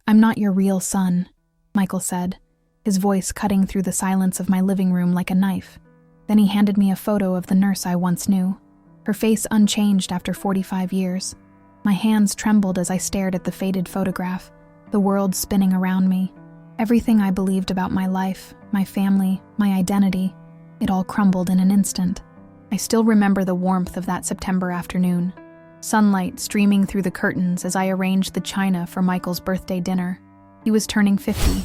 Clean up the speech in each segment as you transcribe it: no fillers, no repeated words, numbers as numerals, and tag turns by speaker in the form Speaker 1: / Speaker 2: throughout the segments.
Speaker 1: "I'm not your real son," Michael said, his voice cutting through the silence of my living room like a knife. Then he handed me a photo of the nurse I once knew, her face unchanged after 45 years. My hands trembled as I stared at the faded photograph, the world spinning around me. Everything I believed about my life, my family, my identity, it all crumbled in an instant. I still remember the warmth of that September afternoon, sunlight streaming through the curtains as I arranged the china for Michael's birthday dinner. He was turning 50,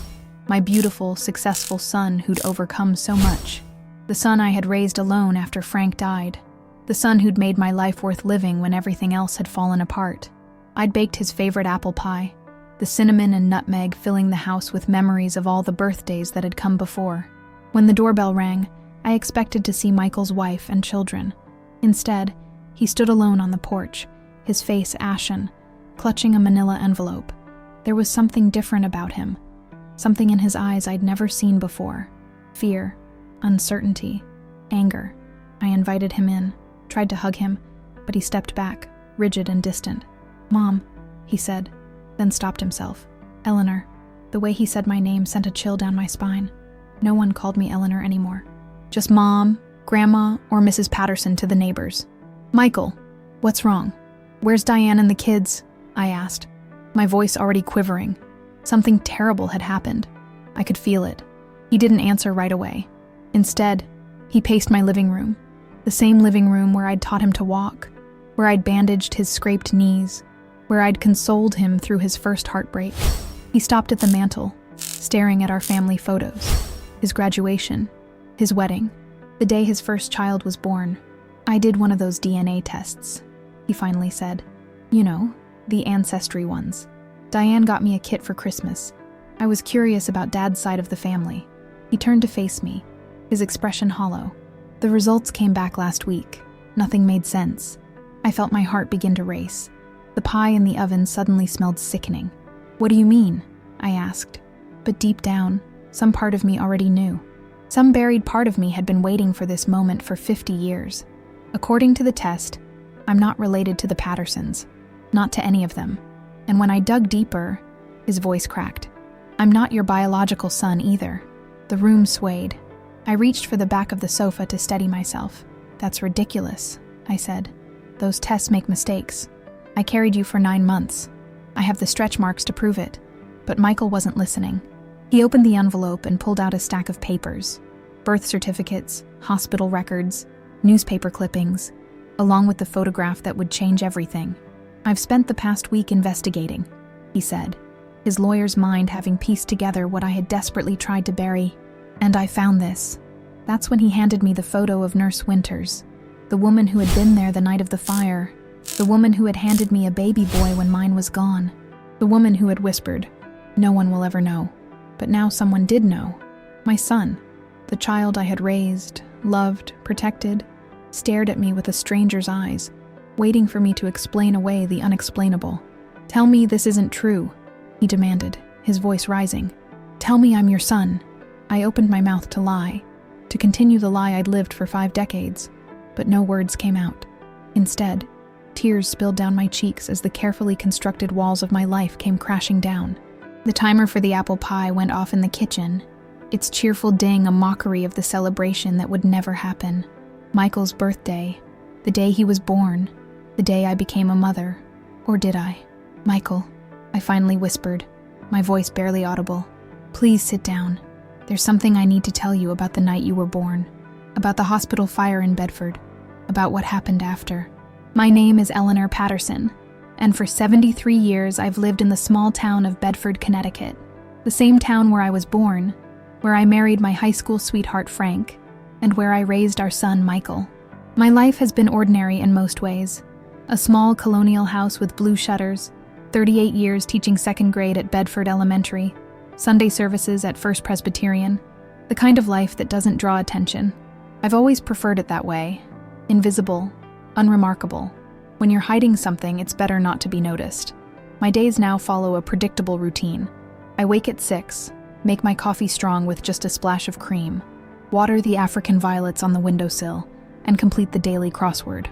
Speaker 1: my beautiful, successful son who'd overcome so much. The son I had raised alone after Frank died. The son who'd made my life worth living when everything else had fallen apart. I'd baked his favorite apple pie, the cinnamon and nutmeg filling the house with memories of all the birthdays that had come before. When the doorbell rang, I expected to see Michael's wife and children. Instead, he stood alone on the porch, his face ashen, clutching a manila envelope. There was something different about him, something in his eyes I'd never seen before. Fear, uncertainty, anger. I invited him in, tried to hug him, but he stepped back, rigid and distant. "Mom," he said, then stopped himself. "Eleanor." The way he said my name sent a chill down my spine. No one called me Eleanor anymore. Just Mom, Grandma, or Mrs. Patterson to the neighbors. "Michael, what's wrong? Where's Diane and the kids?" I asked, my voice already quivering. Something terrible had happened. I could feel it. He didn't answer right away. Instead, he paced my living room, the same living room where I'd taught him to walk, where I'd bandaged his scraped knees, where I'd consoled him through his first heartbreak. He stopped at the mantel, staring at our family photos, his graduation, his wedding, the day his first child was born. "I did one of those DNA tests," he finally said. "You know, the ancestry ones. Diane got me a kit for Christmas. I was curious about Dad's side of the family." He turned to face me, his expression hollow. "The results came back last week. Nothing made sense." I felt my heart begin to race. The pie in the oven suddenly smelled sickening. "What do you mean?" I asked. But deep down, some part of me already knew. Some buried part of me had been waiting for this moment for 50 years. According to the test, I'm not related to the Pattersons. Not to any of them. And when I dug deeper, his voice cracked. "I'm not your biological son either." The room swayed. I reached for the back of the sofa to steady myself. "That's ridiculous," I said. "Those tests make mistakes. I carried you for 9 months. I have the stretch marks to prove it." But Michael wasn't listening. He opened the envelope and pulled out a stack of papers. Birth certificates, hospital records, newspaper clippings, along with the photograph that would change everything. "I've spent the past week investigating," he said, his lawyer's mind having pieced together what I had desperately tried to bury. "And I found this." That's when he handed me the photo of Nurse Winters, the woman who had been there the night of the fire, the woman who had handed me a baby boy when mine was gone, the woman who had whispered, "No one will ever know." But now someone did know. My son, the child I had raised, loved, protected, stared at me with a stranger's eyes, waiting for me to explain away the unexplainable. "Tell me this isn't true," he demanded, his voice rising. "Tell me I'm your son." I opened my mouth to lie, to continue the lie I'd lived for 5 decades, but no words came out. Instead, tears spilled down my cheeks as the carefully constructed walls of my life came crashing down. The timer for the apple pie went off in the kitchen, its cheerful ding a mockery of the celebration that would never happen. Michael's birthday, the day he was born, the day I became a mother. Or did I? "Michael," I finally whispered, my voice barely audible. "Please sit down. There's something I need to tell you about the night you were born, about the hospital fire in Bedford, about what happened after. My name is Eleanor Patterson, and for 73 years I've lived in the small town of Bedford, Connecticut, the same town where I was born, where I married my high school sweetheart Frank, and where I raised our son Michael. My life has been ordinary in most ways. A small colonial house with blue shutters, 38 years teaching 2nd grade at Bedford Elementary, Sunday services at First Presbyterian, the kind of life that doesn't draw attention. I've always preferred it that way, invisible, unremarkable. When you're hiding something, it's better not to be noticed. My days now follow a predictable routine. I wake at 6, make my coffee strong with just a splash of cream, water the African violets on the windowsill, and complete the daily crossword.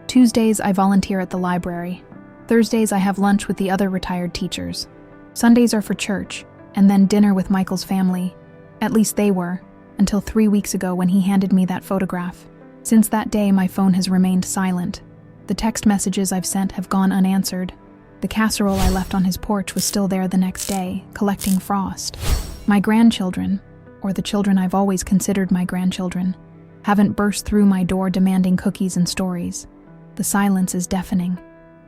Speaker 1: Tuesdays, I volunteer at the library. Thursdays, I have lunch with the other retired teachers. Sundays are for church, and then dinner with Michael's family. At least they were, until 3 weeks ago when he handed me that photograph. Since that day, my phone has remained silent. The text messages I've sent have gone unanswered. The casserole I left on his porch was still there the next day, collecting frost. My grandchildren, or the children I've always considered my grandchildren, haven't burst through my door demanding cookies and stories. The silence is deafening.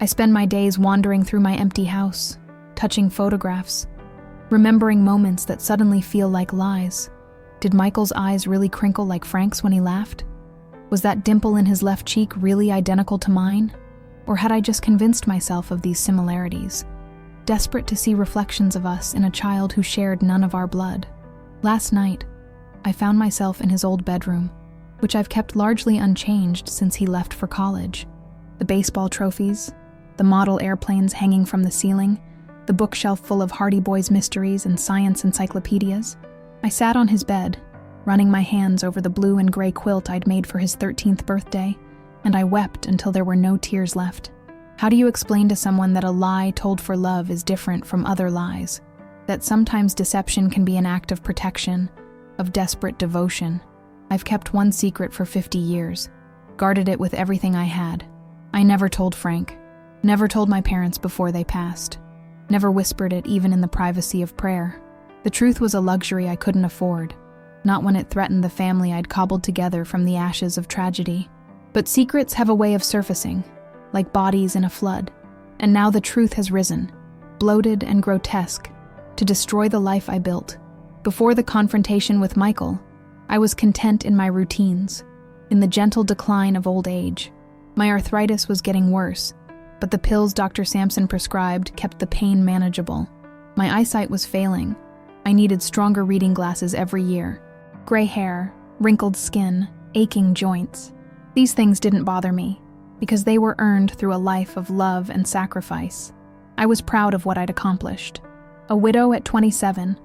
Speaker 1: I spend my days wandering through my empty house, touching photographs, remembering moments that suddenly feel like lies. Did Michael's eyes really crinkle like Frank's when he laughed? Was that dimple in his left cheek really identical to mine? Or had I just convinced myself of these similarities, desperate to see reflections of us in a child who shared none of our blood? Last night, I found myself in his old bedroom, which I've kept largely unchanged since he left for college. The baseball trophies, the model airplanes hanging from the ceiling, the bookshelf full of Hardy Boys mysteries and science encyclopedias. I sat on his bed, running my hands over the blue and gray quilt I'd made for his 13th birthday, and I wept until there were no tears left. How do you explain to someone that a lie told for love is different from other lies? That sometimes deception can be an act of protection, of desperate devotion? I've kept one secret for 50 years, guarded it with everything I had. I never told Frank, never told my parents before they passed, never whispered it even in the privacy of prayer. The truth was a luxury I couldn't afford, not when it threatened the family I'd cobbled together from the ashes of tragedy. But secrets have a way of surfacing, like bodies in a flood, and now the truth has risen, bloated and grotesque, to destroy the life I built. Before the confrontation with Michael, I was content in my routines, in the gentle decline of old age. My arthritis was getting worse, but the pills Dr. Sampson prescribed kept the pain manageable. My eyesight was failing. I needed stronger reading glasses every year. Gray hair, wrinkled skin, aching joints. These things didn't bother me, because they were earned through a life of love and sacrifice. I was proud of what I'd accomplished. A widow at 27,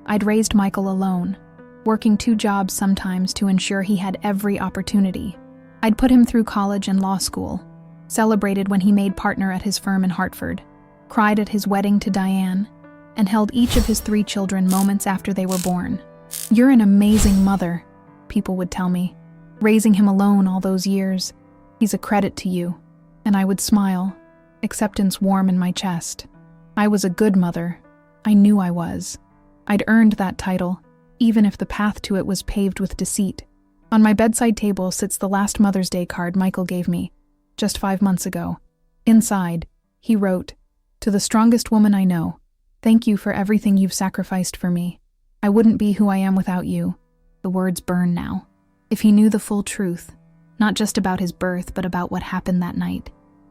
Speaker 1: I'd raised Michael alone, working 2 jobs sometimes to ensure he had every opportunity. I'd put him through college and law school, celebrated when he made partner at his firm in Hartford, cried at his wedding to Diane, and held each of his 3 children moments after they were born. "You're an amazing mother," people would tell me. "Raising him alone all those years. He's a credit to you." And I would smile, acceptance warm in my chest. I was a good mother. I knew I was. I'd earned that title, even if the path to it was paved with deceit. On my bedside table sits the last Mother's Day card Michael gave me, just 5 months ago. Inside, he wrote, "To the strongest woman I know, thank you for everything you've sacrificed for me. I wouldn't be who I am without you." The words burn now. If he knew the full truth, not just about his birth, but about what happened that night,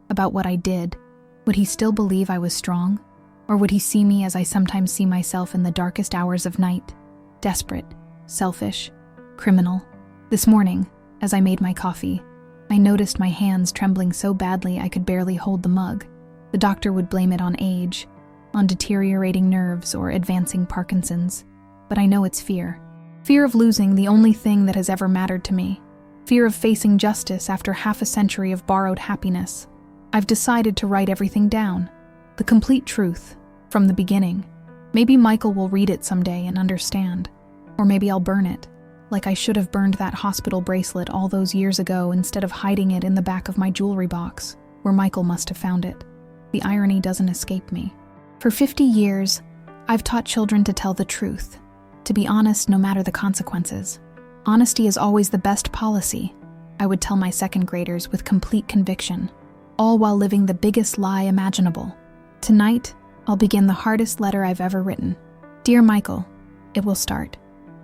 Speaker 1: about what I did, would he still believe I was strong? Or would he see me as I sometimes see myself in the darkest hours of night? Desperate, selfish, criminal. This morning, as I made my coffee, I noticed my hands trembling so badly I could barely hold the mug. The doctor would blame it on age, on deteriorating nerves or advancing Parkinson's. But I know it's fear. Fear of losing the only thing that has ever mattered to me. Fear of facing justice after half a century of borrowed happiness. I've decided to write everything down. The complete truth, from the beginning. Maybe Michael will read it someday and understand. Or maybe I'll burn it, like I should have burned that hospital bracelet all those years ago instead of hiding it in the back of my jewelry box, where Michael must have found it. The irony doesn't escape me. For 50 years, I've taught children to tell the truth, to be honest no matter the consequences. Honesty is always the best policy, I would tell my 2nd graders with complete conviction, all while living the biggest lie imaginable. Tonight, I'll begin the hardest letter I've ever written. Dear Michael, it will start.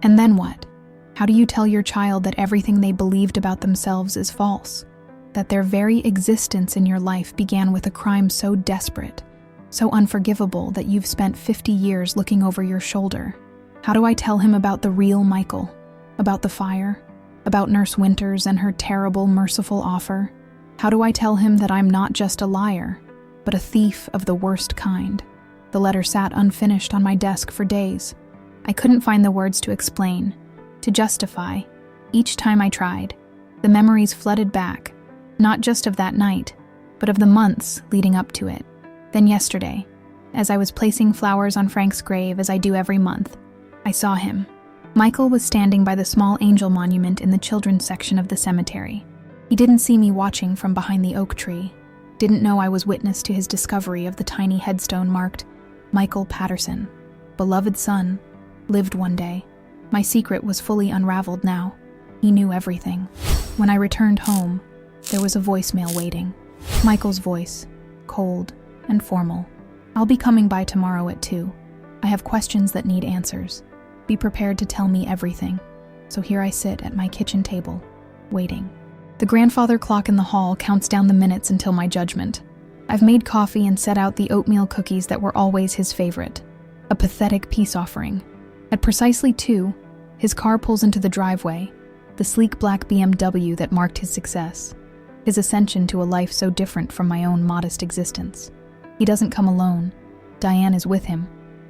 Speaker 1: And then what? How do you tell your child that everything they believed about themselves is false? That their very existence in your life began with a crime so desperate, so unforgivable that you've spent 50 years looking over your shoulder? How do I tell him about the real Michael? About the fire? About Nurse Winters and her terrible, merciful offer? How do I tell him that I'm not just a liar, but a thief of the worst kind? The letter sat unfinished on my desk for days. I couldn't find the words to explain, to justify. Each time I tried, the memories flooded back, not just of that night, but of the months leading up to it. Then yesterday, As I was placing flowers on Frank's grave, as I do every month, I saw him. Michael was standing by the small angel monument in the children's section of the cemetery. He didn't see me watching from behind the oak tree, didn't know I was witness to his discovery of the tiny headstone marked Michael Patterson, beloved son, lived one day. My secret was fully unraveled now. He knew everything. When I returned home, there was a voicemail waiting. Michael's voice, cold and formal. I'll be coming by tomorrow at 2. I have questions that need answers. Be prepared to tell me everything. So here I sit at my kitchen table, waiting. The grandfather clock in the hall counts down the minutes until my judgment. I've made coffee and set out the oatmeal cookies that were always his favorite. A pathetic peace offering. At precisely 2, his car pulls into the driveway, the sleek black BMW that marked his success, his ascension to a life so different from my own modest existence. He doesn't come alone. Diane is with him,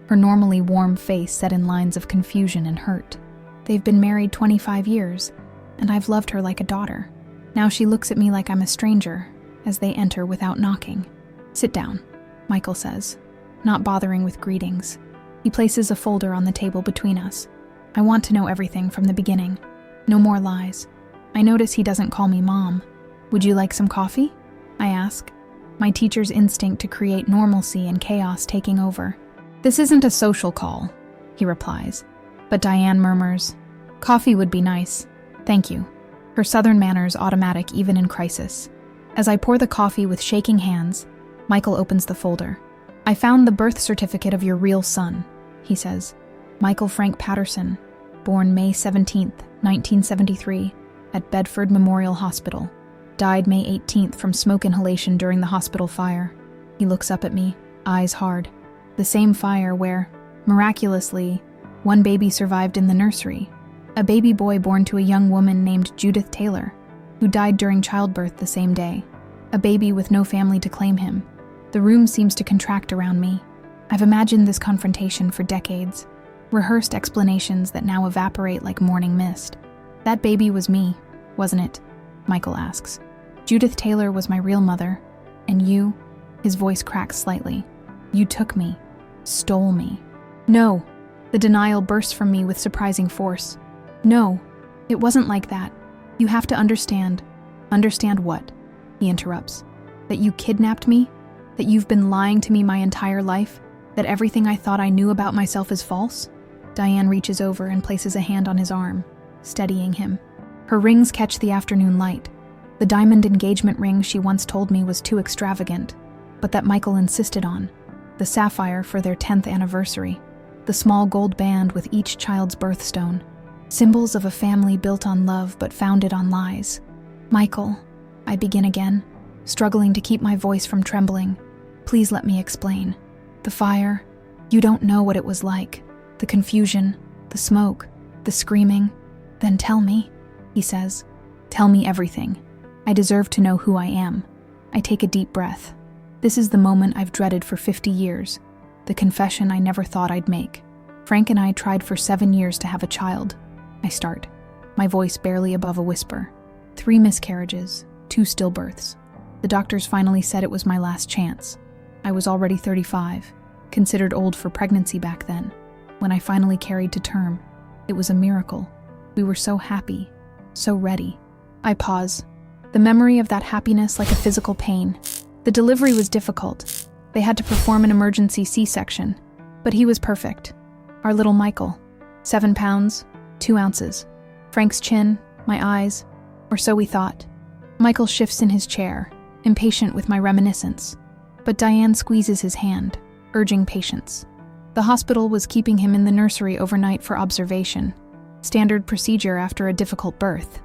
Speaker 1: her normally warm face set in lines of confusion and hurt. They've been married 25 years, and I've loved her like a daughter. Now she looks at me like I'm a stranger, as they enter without knocking. Sit down, Michael says, not bothering with greetings. He places a folder on the table between us. I want to know everything from the beginning. No more lies. I notice he doesn't call me Mom. Would you like some coffee? I ask, my teacher's instinct to create normalcy and chaos taking over. This isn't a social call, he replies, but Diane murmurs, coffee would be nice. Thank you. Her southern manners automatic even in crisis. As I pour the coffee with shaking hands, Michael opens the folder. I found the birth certificate of your real son, he says. Michael Frank Patterson, born May 17th, 1973, at Bedford Memorial Hospital. Died May 18th from smoke inhalation during the hospital fire. He looks up at me, eyes hard. The same fire where, miraculously, one baby survived in the nursery. A baby boy born to a young woman named Judith Taylor, who died during childbirth the same day. A baby with no family to claim him. The room seems to contract around me. I've imagined this confrontation for decades. Rehearsed explanations that now evaporate like morning mist. That baby was me, wasn't it? Michael asks. Judith Taylor was my real mother. And you? His voice cracks slightly. You took me. Stole me. No. The denial bursts from me with surprising force. No, it wasn't like that. You have to understand. Understand what? He interrupts. That you kidnapped me? That you've been lying to me my entire life? That everything I thought I knew about myself is false? Diane reaches over and places a hand on his arm, steadying him. Her rings catch the afternoon light. The diamond engagement ring she once told me was too extravagant, but that Michael insisted on. The sapphire for their 10th anniversary. The small gold band with each child's birthstone. Symbols of a family built on love but founded on lies. Michael, I begin again, struggling to keep my voice from trembling. Please let me explain. The fire, you don't know what it was like. The confusion, the smoke, the screaming. Then tell me, he says. Tell me everything. I deserve to know who I am. I take a deep breath. This is the moment I've dreaded for 50 years. The confession I never thought I'd make. Frank and I tried for 7 years to have a child. I start, my voice barely above a whisper. 3 miscarriages, 2 stillbirths. The doctors finally said it was my last chance. I was already 35, considered old for pregnancy back then. When I finally carried to term, it was a miracle. We were so happy, so ready. I pause, the memory of that happiness like a physical pain. The delivery was difficult. They had to perform an emergency C-section, but he was perfect. Our little Michael, 7 pounds, 2 ounces. Frank's chin, my eyes, or so we thought. Michael shifts in his chair, impatient with my reminiscence, but Diane squeezes his hand, urging patience. The hospital was keeping him in the nursery overnight for observation, standard procedure after a difficult birth.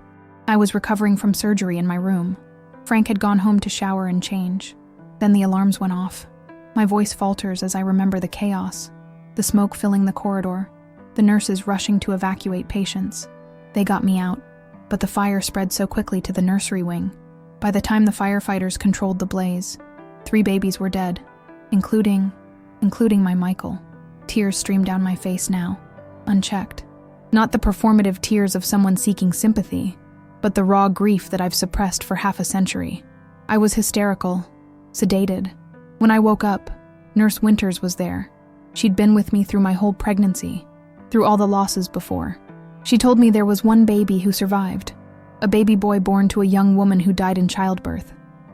Speaker 1: I was recovering from surgery in my room. Frank had gone home to shower and change. Then the alarms went off. My voice falters as I remember the chaos, the smoke filling the corridor, the nurses rushing to evacuate patients. They got me out, but the fire spread so quickly to the nursery wing. By the time the firefighters controlled the blaze, 3 babies were dead, including my Michael. Tears streamed down my face now, unchecked. Not the performative tears of someone seeking sympathy, but the raw grief that I've suppressed for half a century. I was hysterical, sedated. When I woke up, Nurse Winters was there. She'd been with me through my whole pregnancy, through all the losses before. She told me there was one baby who survived, a baby boy born to a young woman who died in childbirth,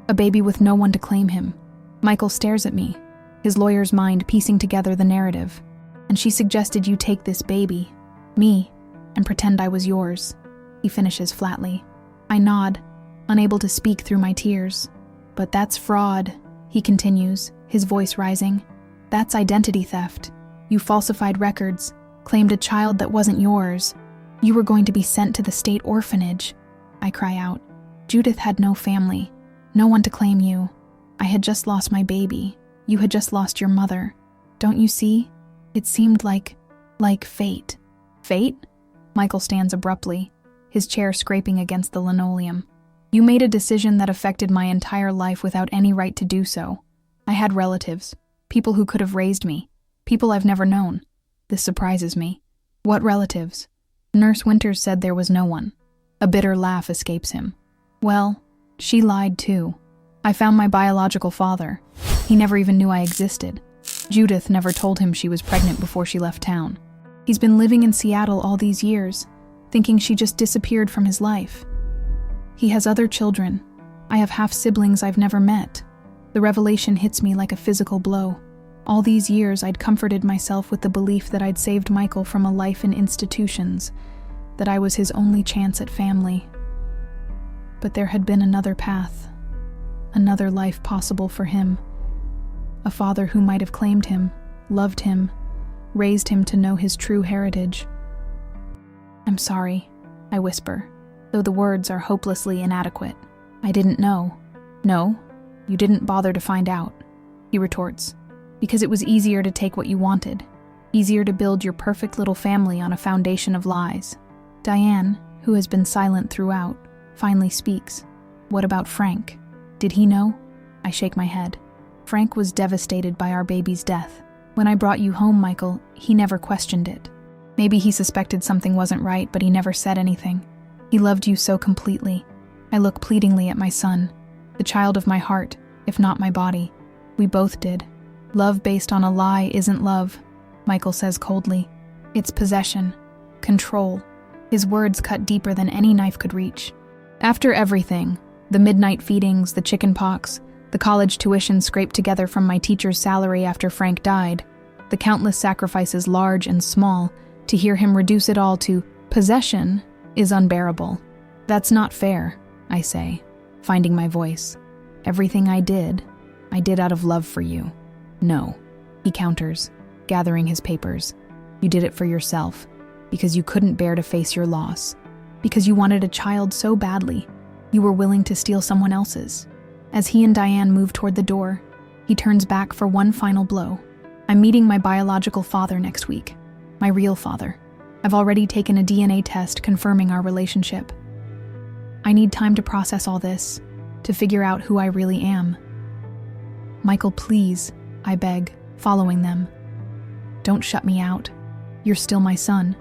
Speaker 1: a baby with no one to claim him. Michael stares at me, his lawyer's mind piecing together the narrative. And she suggested you take this baby, me, and pretend I was yours. He finishes flatly. I nod, unable to speak through my tears. But that's fraud, he continues, his voice rising. That's identity theft. You falsified records, claimed a child that wasn't yours. You were going to be sent to the state orphanage. I cry out. Judith had no family, no one to claim you. I had just lost my baby. You had just lost your mother. Don't you see? It seemed like fate. Fate? Michael stands abruptly, his chair scraping against the linoleum. You made a decision that affected my entire life without any right to do so. I had relatives, people who could have raised me, people I've never known. This surprises me. What relatives? Nurse Winters said there was no one. A bitter laugh escapes him. Well, she lied too. I found my biological father. He never even knew I existed. Judith never told him she was pregnant before she left town. He's been living in Seattle all these years, thinking she just disappeared from his life. He has other children. I have half-siblings I've never met. The revelation hits me like a physical blow. All these years I'd comforted myself with the belief that I'd saved Michael from a life in institutions, that I was his only chance at family. But there had been another path, another life possible for him. A father who might have claimed him, loved him, raised him to know his true heritage. I'm sorry, I whisper, though the words are hopelessly inadequate. I didn't know. No, you didn't bother to find out, he retorts, because it was easier to take what you wanted, easier to build your perfect little family on a foundation of lies. Diane, who has been silent throughout, finally speaks. What about Frank? Did he know? I shake my head. Frank was devastated by our baby's death. When I brought you home, Michael, he never questioned it. Maybe he suspected something wasn't right, but he never said anything. He loved you so completely. I look pleadingly at my son, the child of my heart, if not my body. We both did. Love based on a lie isn't love, Michael says coldly. It's possession, control. His words cut deeper than any knife could reach. After everything, the midnight feedings, the chicken pox, the college tuition scraped together from my teacher's salary after Frank died, the countless sacrifices large and small, to hear him reduce it all to possession is unbearable. That's not fair, I say, finding my voice. Everything I did out of love for you. No, he counters, gathering his papers. You did it for yourself, because you couldn't bear to face your loss, because you wanted a child so badly, you were willing to steal someone else's. As he and Diane move toward the door, he turns back for one final blow. I'm meeting my biological father next week, my real father. I've already taken a DNA test confirming our relationship. I need time to process all this, to figure out who I really am. Michael, please, I beg, following them. Don't shut me out. You're still my son.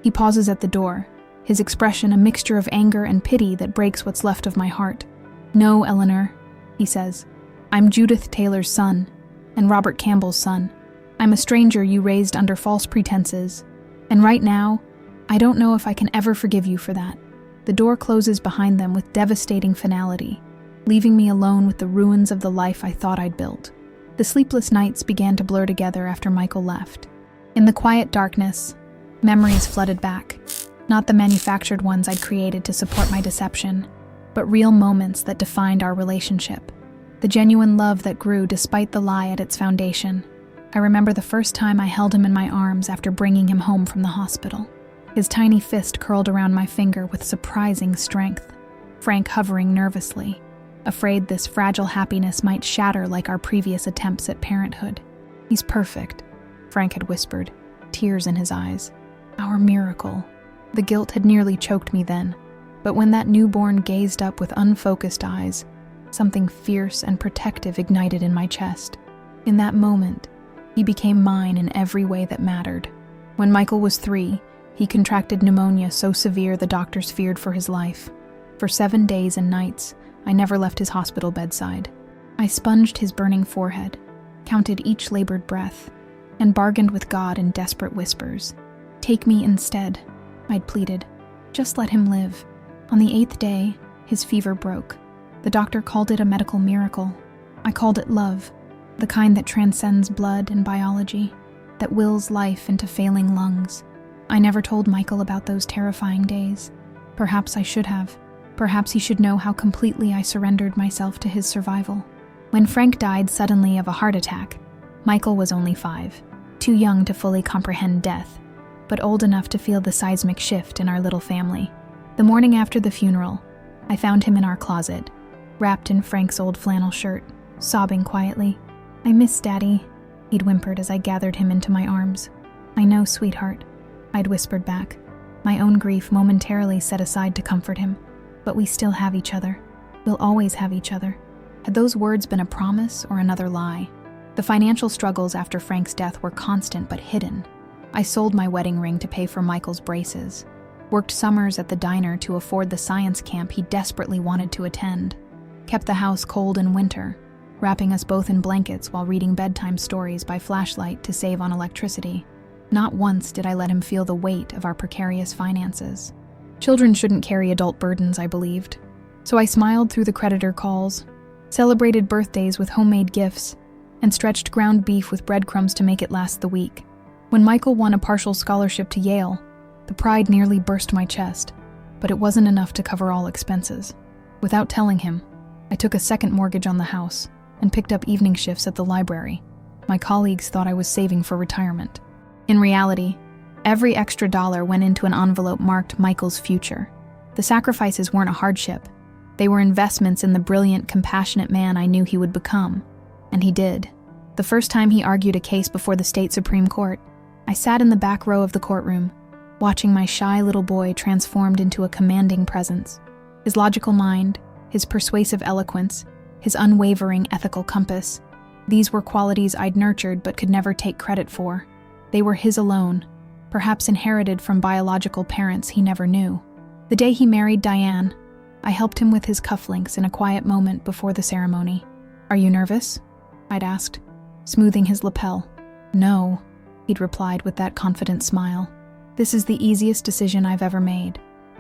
Speaker 1: He pauses at the door, his expression a mixture of anger and pity that breaks what's left of my heart. No, Eleanor, he says. I'm Judith Taylor's son, and Robert Campbell's son. I'm a stranger you raised under false pretenses, and right now, I don't know if I can ever forgive you for that. The door closes behind them with devastating finality, leaving me alone with the ruins of the life I thought I'd built. The sleepless nights began to blur together after Michael left. In the quiet darkness, memories flooded back, not the manufactured ones I'd created to support my deception, but real moments that defined our relationship. The genuine love that grew despite the lie at its foundation. I remember the first time I held him in my arms after bringing him home from the hospital. His tiny fist curled around my finger with surprising strength. Frank hovering nervously, afraid this fragile happiness might shatter like our previous attempts at parenthood. He's perfect, Frank had whispered, tears in his eyes. Our miracle. The guilt had nearly choked me then, but when that newborn gazed up with unfocused eyes, something fierce and protective ignited in my chest. In that moment, he became mine in every way that mattered. When Michael was 3, he contracted pneumonia so severe the doctors feared for his life. For 7 days and nights, I never left his hospital bedside. I sponged his burning forehead, counted each labored breath, and bargained with God in desperate whispers. "Take me instead," I'd pleaded. "Just let him live." On the 8th day, his fever broke. The doctor called it a medical miracle. I called it love, the kind that transcends blood and biology, that wills life into failing lungs. I never told Michael about those terrifying days. Perhaps I should have. Perhaps he should know how completely I surrendered myself to his survival. When Frank died suddenly of a heart attack, Michael was only 5, too young to fully comprehend death, but old enough to feel the seismic shift in our little family. The morning after the funeral, I found him in our closet, wrapped in Frank's old flannel shirt, sobbing quietly. "I miss Daddy," he'd whimpered as I gathered him into my arms. "I know, sweetheart," I'd whispered back, my own grief momentarily set aside to comfort him. "But we still have each other. We'll always have each other." Had those words been a promise or another lie? The financial struggles after Frank's death were constant but hidden. I sold my wedding ring to pay for Michael's braces, worked summers at the diner to afford the science camp he desperately wanted to attend, kept the house cold in winter, wrapping us both in blankets while reading bedtime stories by flashlight to save on electricity. Not once did I let him feel the weight of our precarious finances. Children shouldn't carry adult burdens, I believed. So I smiled through the creditor calls, celebrated birthdays with homemade gifts, and stretched ground beef with breadcrumbs to make it last the week. When Michael won a partial scholarship to Yale, the pride nearly burst my chest, but it wasn't enough to cover all expenses. Without telling him, I took a second mortgage on the house and picked up evening shifts at the library. My colleagues thought I was saving for retirement. In reality, every extra dollar went into an envelope marked Michael's future. The sacrifices weren't a hardship. They were investments in the brilliant, compassionate man I knew he would become. And he did. The first time he argued a case before the state Supreme Court, I sat in the back row of the courtroom, watching my shy little boy transformed into a commanding presence. His logical mind, his persuasive eloquence, his unwavering ethical compass, these were qualities I'd nurtured but could never take credit for. They were his alone, perhaps inherited from biological parents he never knew. The day he married Diane, I helped him with his cufflinks in a quiet moment before the ceremony. "Are you nervous?" I'd asked, smoothing his lapel. "No," he'd replied with that confident smile. "This is the easiest decision I've ever made.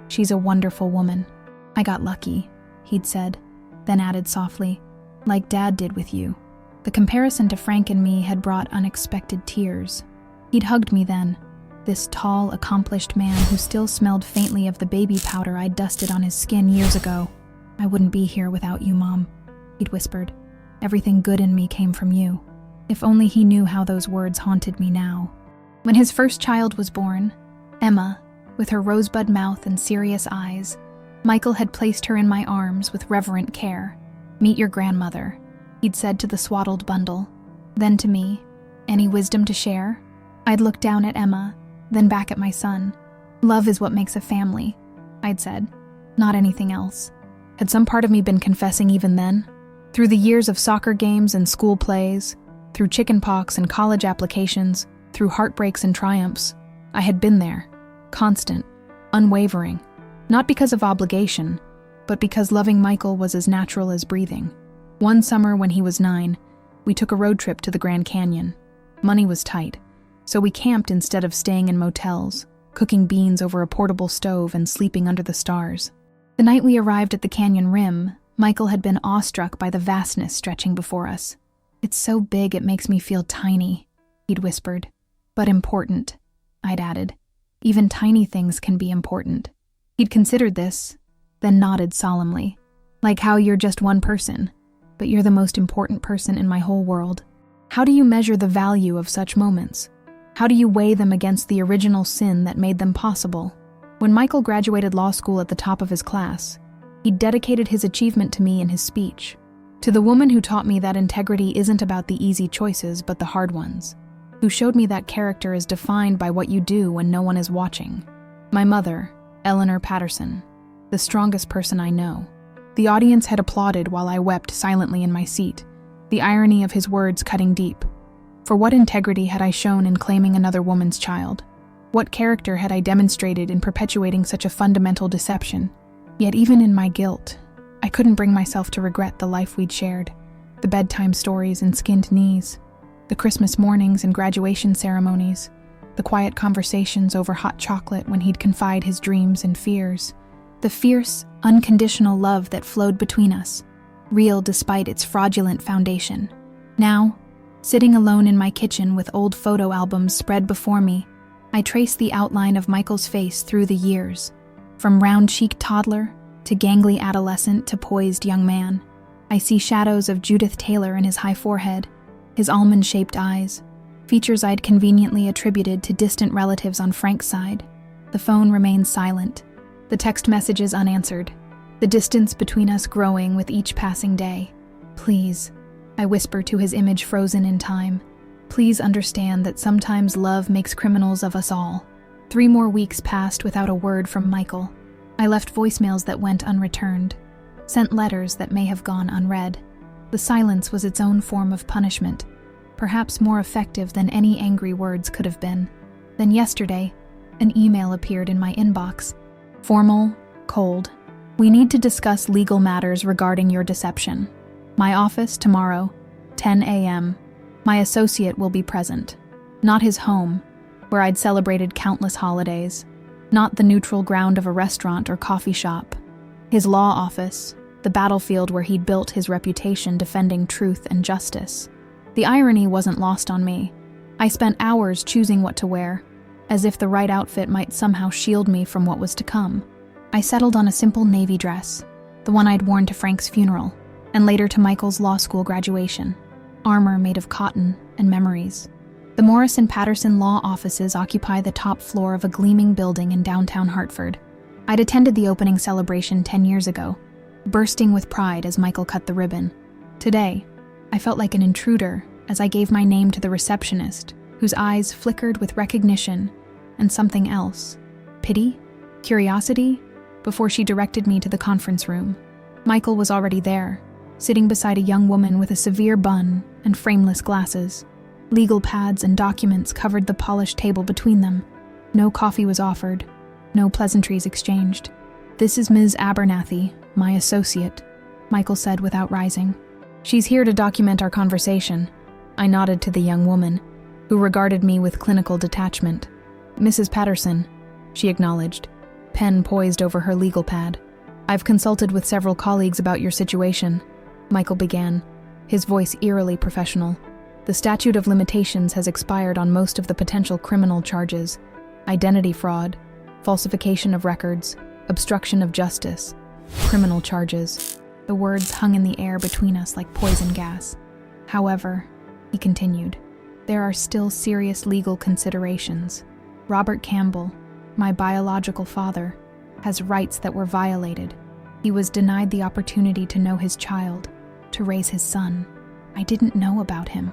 Speaker 1: She's a wonderful woman." "I got lucky," he'd said, then added softly, "like Dad did with you." The comparison to Frank and me had brought unexpected tears. He'd hugged me then, this tall, accomplished man who still smelled faintly of the baby powder I'd dusted on his skin years ago. "I wouldn't be here without you, Mom," he'd whispered. "Everything good in me came from you." If only he knew how those words haunted me now. When his first child was born, Emma, with her rosebud mouth and serious eyes, Michael had placed her in my arms with reverent care. "Meet your grandmother," he'd said to the swaddled bundle. Then to me, "Any wisdom to share?" I'd looked down at Emma, then back at my son. "Love is what makes a family," I'd said, "not anything else." Had some part of me been confessing even then? Through the years of soccer games and school plays, through chickenpox and college applications, through heartbreaks and triumphs, I had been there, constant, unwavering, not because of obligation, but because loving Michael was as natural as breathing. One summer when he was 9, we took a road trip to the Grand Canyon. Money was tight, so we camped instead of staying in motels, cooking beans over a portable stove and sleeping under the stars. The night we arrived at the canyon rim, Michael had been awestruck by the vastness stretching before us. "It's so big it makes me feel tiny," he'd whispered. "But important," I'd added. "Even tiny things can be important." He'd considered this, then nodded solemnly. "Like how you're just one person, but you're the most important person in my whole world." How do you measure the value of such moments? How do you weigh them against the original sin that made them possible? When Michael graduated law school at the top of his class, he dedicated his achievement to me in his speech. To the woman who taught me that integrity isn't about the easy choices but the hard ones. Who showed me that character is defined by what you do when no one is watching. My mother, Eleanor Patterson, the strongest person I know. The audience had applauded while I wept silently in my seat, the irony of his words cutting deep. For what integrity had I shown in claiming another woman's child? What character had I demonstrated in perpetuating such a fundamental deception? Yet even in my guilt, I couldn't bring myself to regret the life we'd shared, the bedtime stories and skinned knees. The Christmas mornings and graduation ceremonies, the quiet conversations over hot chocolate when he'd confide his dreams and fears, the fierce, unconditional love that flowed between us, real despite its fraudulent foundation. Now, sitting alone in my kitchen with old photo albums spread before me, I trace the outline of Michael's face through the years, from round-cheeked toddler to gangly adolescent to poised young man. I see shadows of Judith Taylor in his high forehead, his almond-shaped eyes, features I'd conveniently attributed to distant relatives on Frank's side. The phone remains silent, the text messages unanswered, the distance between us growing with each passing day. "Please," I whisper to his image frozen in time, "please understand that sometimes love makes criminals of us all." 3 more weeks passed without a word from Michael. I left voicemails that went unreturned, sent letters that may have gone unread. The silence was its own form of punishment, perhaps more effective than any angry words could have been. Then yesterday, an email appeared in my inbox. Formal, cold. "We need to discuss legal matters regarding your deception. My office tomorrow, 10 a.m. My associate will be present. Not his home, where I'd celebrated countless holidays. Not the neutral ground of a restaurant or coffee shop. His law office, the battlefield where he'd built his reputation defending truth and justice." The irony wasn't lost on me. I spent hours choosing what to wear, as if the right outfit might somehow shield me from what was to come. I settled on a simple navy dress, the one I'd worn to Frank's funeral, and later to Michael's law school graduation. Armor made of cotton and memories. The Morrison Patterson law offices occupy the top floor of a gleaming building in downtown Hartford. I'd attended the opening celebration 10 years ago, bursting with pride as Michael cut the ribbon. Today, I felt like an intruder as I gave my name to the receptionist, whose eyes flickered with recognition and something else. Pity? Curiosity? Before she directed me to the conference room. Michael was already there, sitting beside a young woman with a severe bun and frameless glasses. Legal pads and documents covered the polished table between them. No coffee was offered, no pleasantries exchanged. "This is Ms. Abernathy, my associate," Michael said without rising. "She's here to document our conversation." I nodded to the young woman, who regarded me with clinical detachment. "Mrs. Patterson," she acknowledged, pen poised over her legal pad. "I've consulted with several colleagues about your situation," Michael began, his voice eerily professional. "The statute of limitations has expired on most of the potential criminal charges: identity fraud, falsification of records, obstruction of justice, criminal charges." The words hung in the air between us like poison gas. "However," he continued, "there are still serious legal considerations. Robert Campbell, my biological father, has rights that were violated. He was denied the opportunity to know his child, to raise his son." "I didn't know about him,"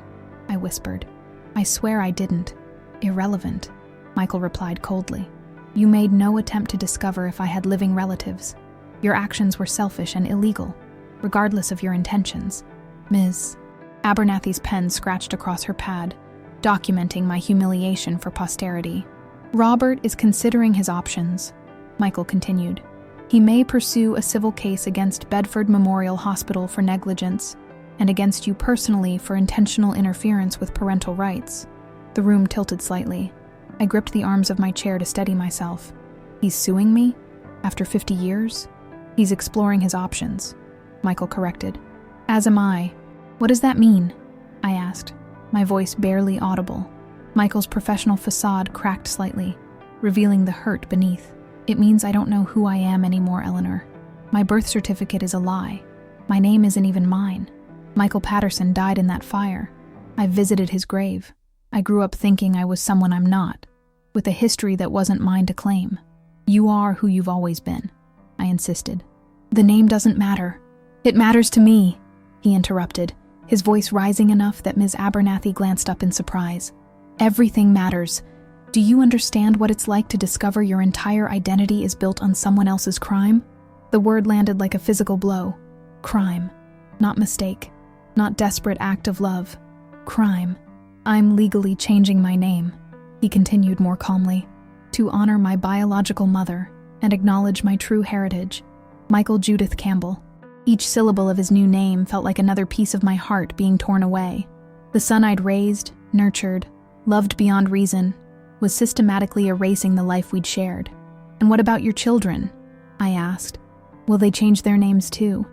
Speaker 1: I whispered. "I swear I didn't." "Irrelevant," Michael replied coldly. "You made no attempt to discover if I had living relatives. Your actions were selfish and illegal, regardless of your intentions." Ms. Abernathy's pen scratched across her pad, documenting my humiliation for posterity. "Robert is considering his options," Michael continued. "He may pursue a civil case against Bedford Memorial Hospital for negligence, and against you personally for intentional interference with parental rights." The room tilted slightly. I gripped the arms of my chair to steady myself. "He's suing me? After 50 years? "He's exploring his options," Michael corrected. "As am I." "What does that mean?" I asked, my voice barely audible. Michael's professional facade cracked slightly, revealing the hurt beneath. "It means I don't know who I am anymore, Eleanor. My birth certificate is a lie. My name isn't even mine. Michael Patterson died in that fire. I visited his grave. I grew up thinking I was someone I'm not, with a history that wasn't mine to claim." "You are who you've always been," I insisted. "The name doesn't matter. It matters to me," he interrupted, his voice rising enough that Ms. Abernathy glanced up in surprise. "Everything matters. Do you understand what it's like to discover your entire identity is built on someone else's crime?" The word landed like a physical blow. Crime. Not mistake. Not desperate act of love. Crime. "I'm legally changing my name," he continued more calmly, "to honor my biological mother and acknowledge my true heritage. Michael Judith Campbell." Each syllable of his new name felt like another piece of my heart being torn away. The son I'd raised, nurtured, loved beyond reason, was systematically erasing the life we'd shared. "And what about your children?" I asked. "Will they change their names too?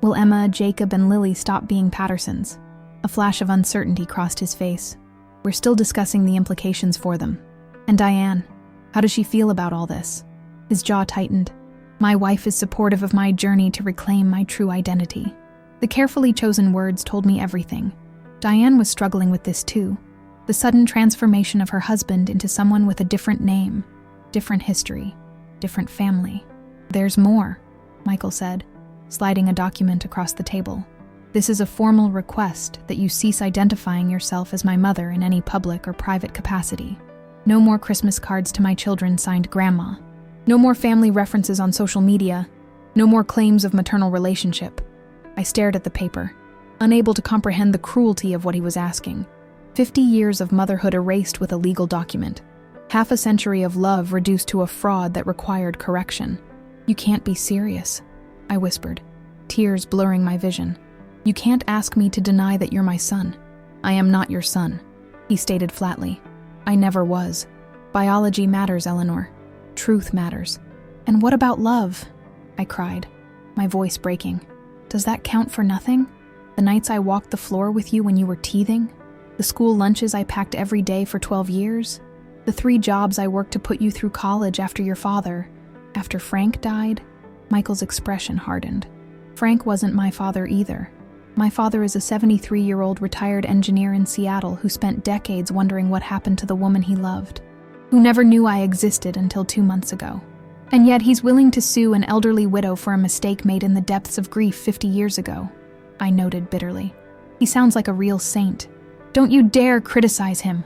Speaker 1: Will Emma, Jacob, and Lily stop being Pattersons?" A flash of uncertainty crossed his face. "We're still discussing the implications for them. And Diane, how does she feel about all this?" His jaw tightened. "My wife is supportive of my journey to reclaim my true identity." The carefully chosen words told me everything. Diane was struggling with this too. The sudden transformation of her husband into someone with a different name, different history, different family. "There's more," Michael said, sliding a document across the table. "This is a formal request that you cease identifying yourself as my mother in any public or private capacity. No more Christmas cards to my children signed Grandma. No more family references on social media. No more claims of maternal relationship." I stared at the paper, unable to comprehend the cruelty of what he was asking. 50 years of motherhood erased with a legal document. Half a century of love reduced to a fraud that required correction. "You can't be serious," I whispered, tears blurring my vision. "You can't ask me to deny that you're my son." "I am not your son," he stated flatly. "I never was. Biology matters, Eleanor. Truth matters." "And what about love?" I cried, my voice breaking. "Does that count for nothing? The nights I walked the floor with you when you were teething? The school lunches I packed every day for 12 years? The 3 jobs I worked to put you through college after your father, after Frank died?" Michael's expression hardened. "Frank wasn't my father either. My father is a 73-year-old retired engineer in Seattle who spent decades wondering what happened to the woman he loved, who never knew I existed until 2 months ago. And yet he's willing to sue an elderly widow for a mistake made in the depths of grief 50 years ago," I noted bitterly. "He sounds like a real saint. Don't you dare criticize him,"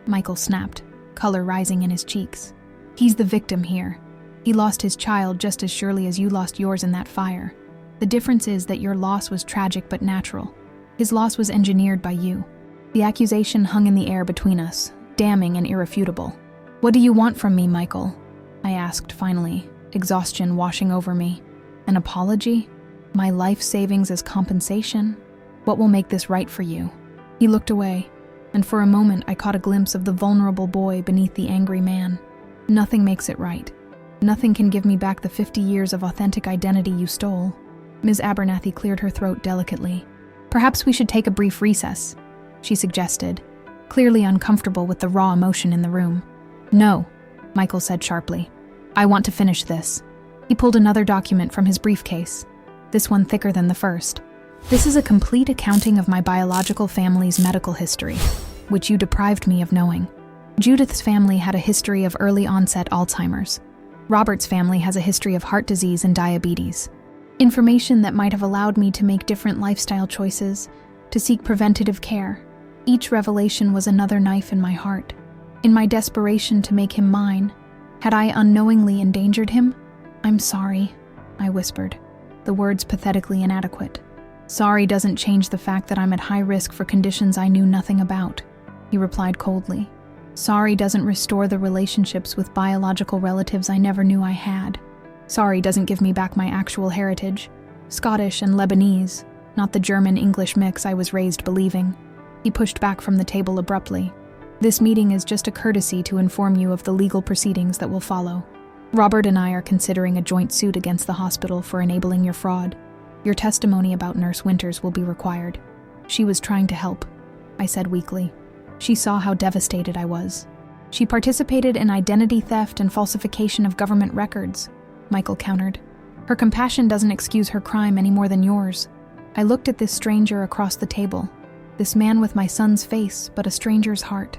Speaker 1: Michael snapped, color rising in his cheeks. "He's the victim here. He lost his child just as surely as you lost yours in that fire. The difference is that your loss was tragic but natural. His loss was engineered by you." The accusation hung in the air between us, damning and irrefutable. "What do you want from me, Michael?" I asked finally, exhaustion washing over me. "An apology? My life savings as compensation? What will make this right for you?" He looked away, and for a moment I caught a glimpse of the vulnerable boy beneath the angry man. "Nothing makes it right. Nothing can give me back the 50 years of authentic identity you stole." Ms. Abernathy cleared her throat delicately. "Perhaps we should take a brief recess," she suggested, clearly uncomfortable with the raw emotion in the room. "No," Michael said sharply. "I want to finish this." He pulled another document from his briefcase, this one thicker than the first. "This is a complete accounting of my biological family's medical history, which you deprived me of knowing. Judith's family had a history of early-onset Alzheimer's. Robert's family has a history of heart disease and diabetes. Information that might have allowed me to make different lifestyle choices, to seek preventative care. Each revelation was another knife in my heart. In my desperation to make him mine, had I unknowingly endangered him? I'm sorry," I whispered, the words pathetically inadequate. "Sorry doesn't change the fact that I'm at high risk for conditions I knew nothing about," he replied coldly. "Sorry doesn't restore the relationships with biological relatives I never knew I had. Sorry doesn't give me back my actual heritage, Scottish and Lebanese, not the German-English mix I was raised believing." He pushed back from the table abruptly. "This meeting is just a courtesy to inform you of the legal proceedings that will follow. Robert and I are considering a joint suit against the hospital for enabling your fraud. Your testimony about Nurse Winters will be required." "She was trying to help," I said weakly. "She saw how devastated I was. She participated in identity theft and falsification of government records," Michael countered. "Her compassion doesn't excuse her crime any more than yours." I looked at this stranger across the table, this man with my son's face but a stranger's heart,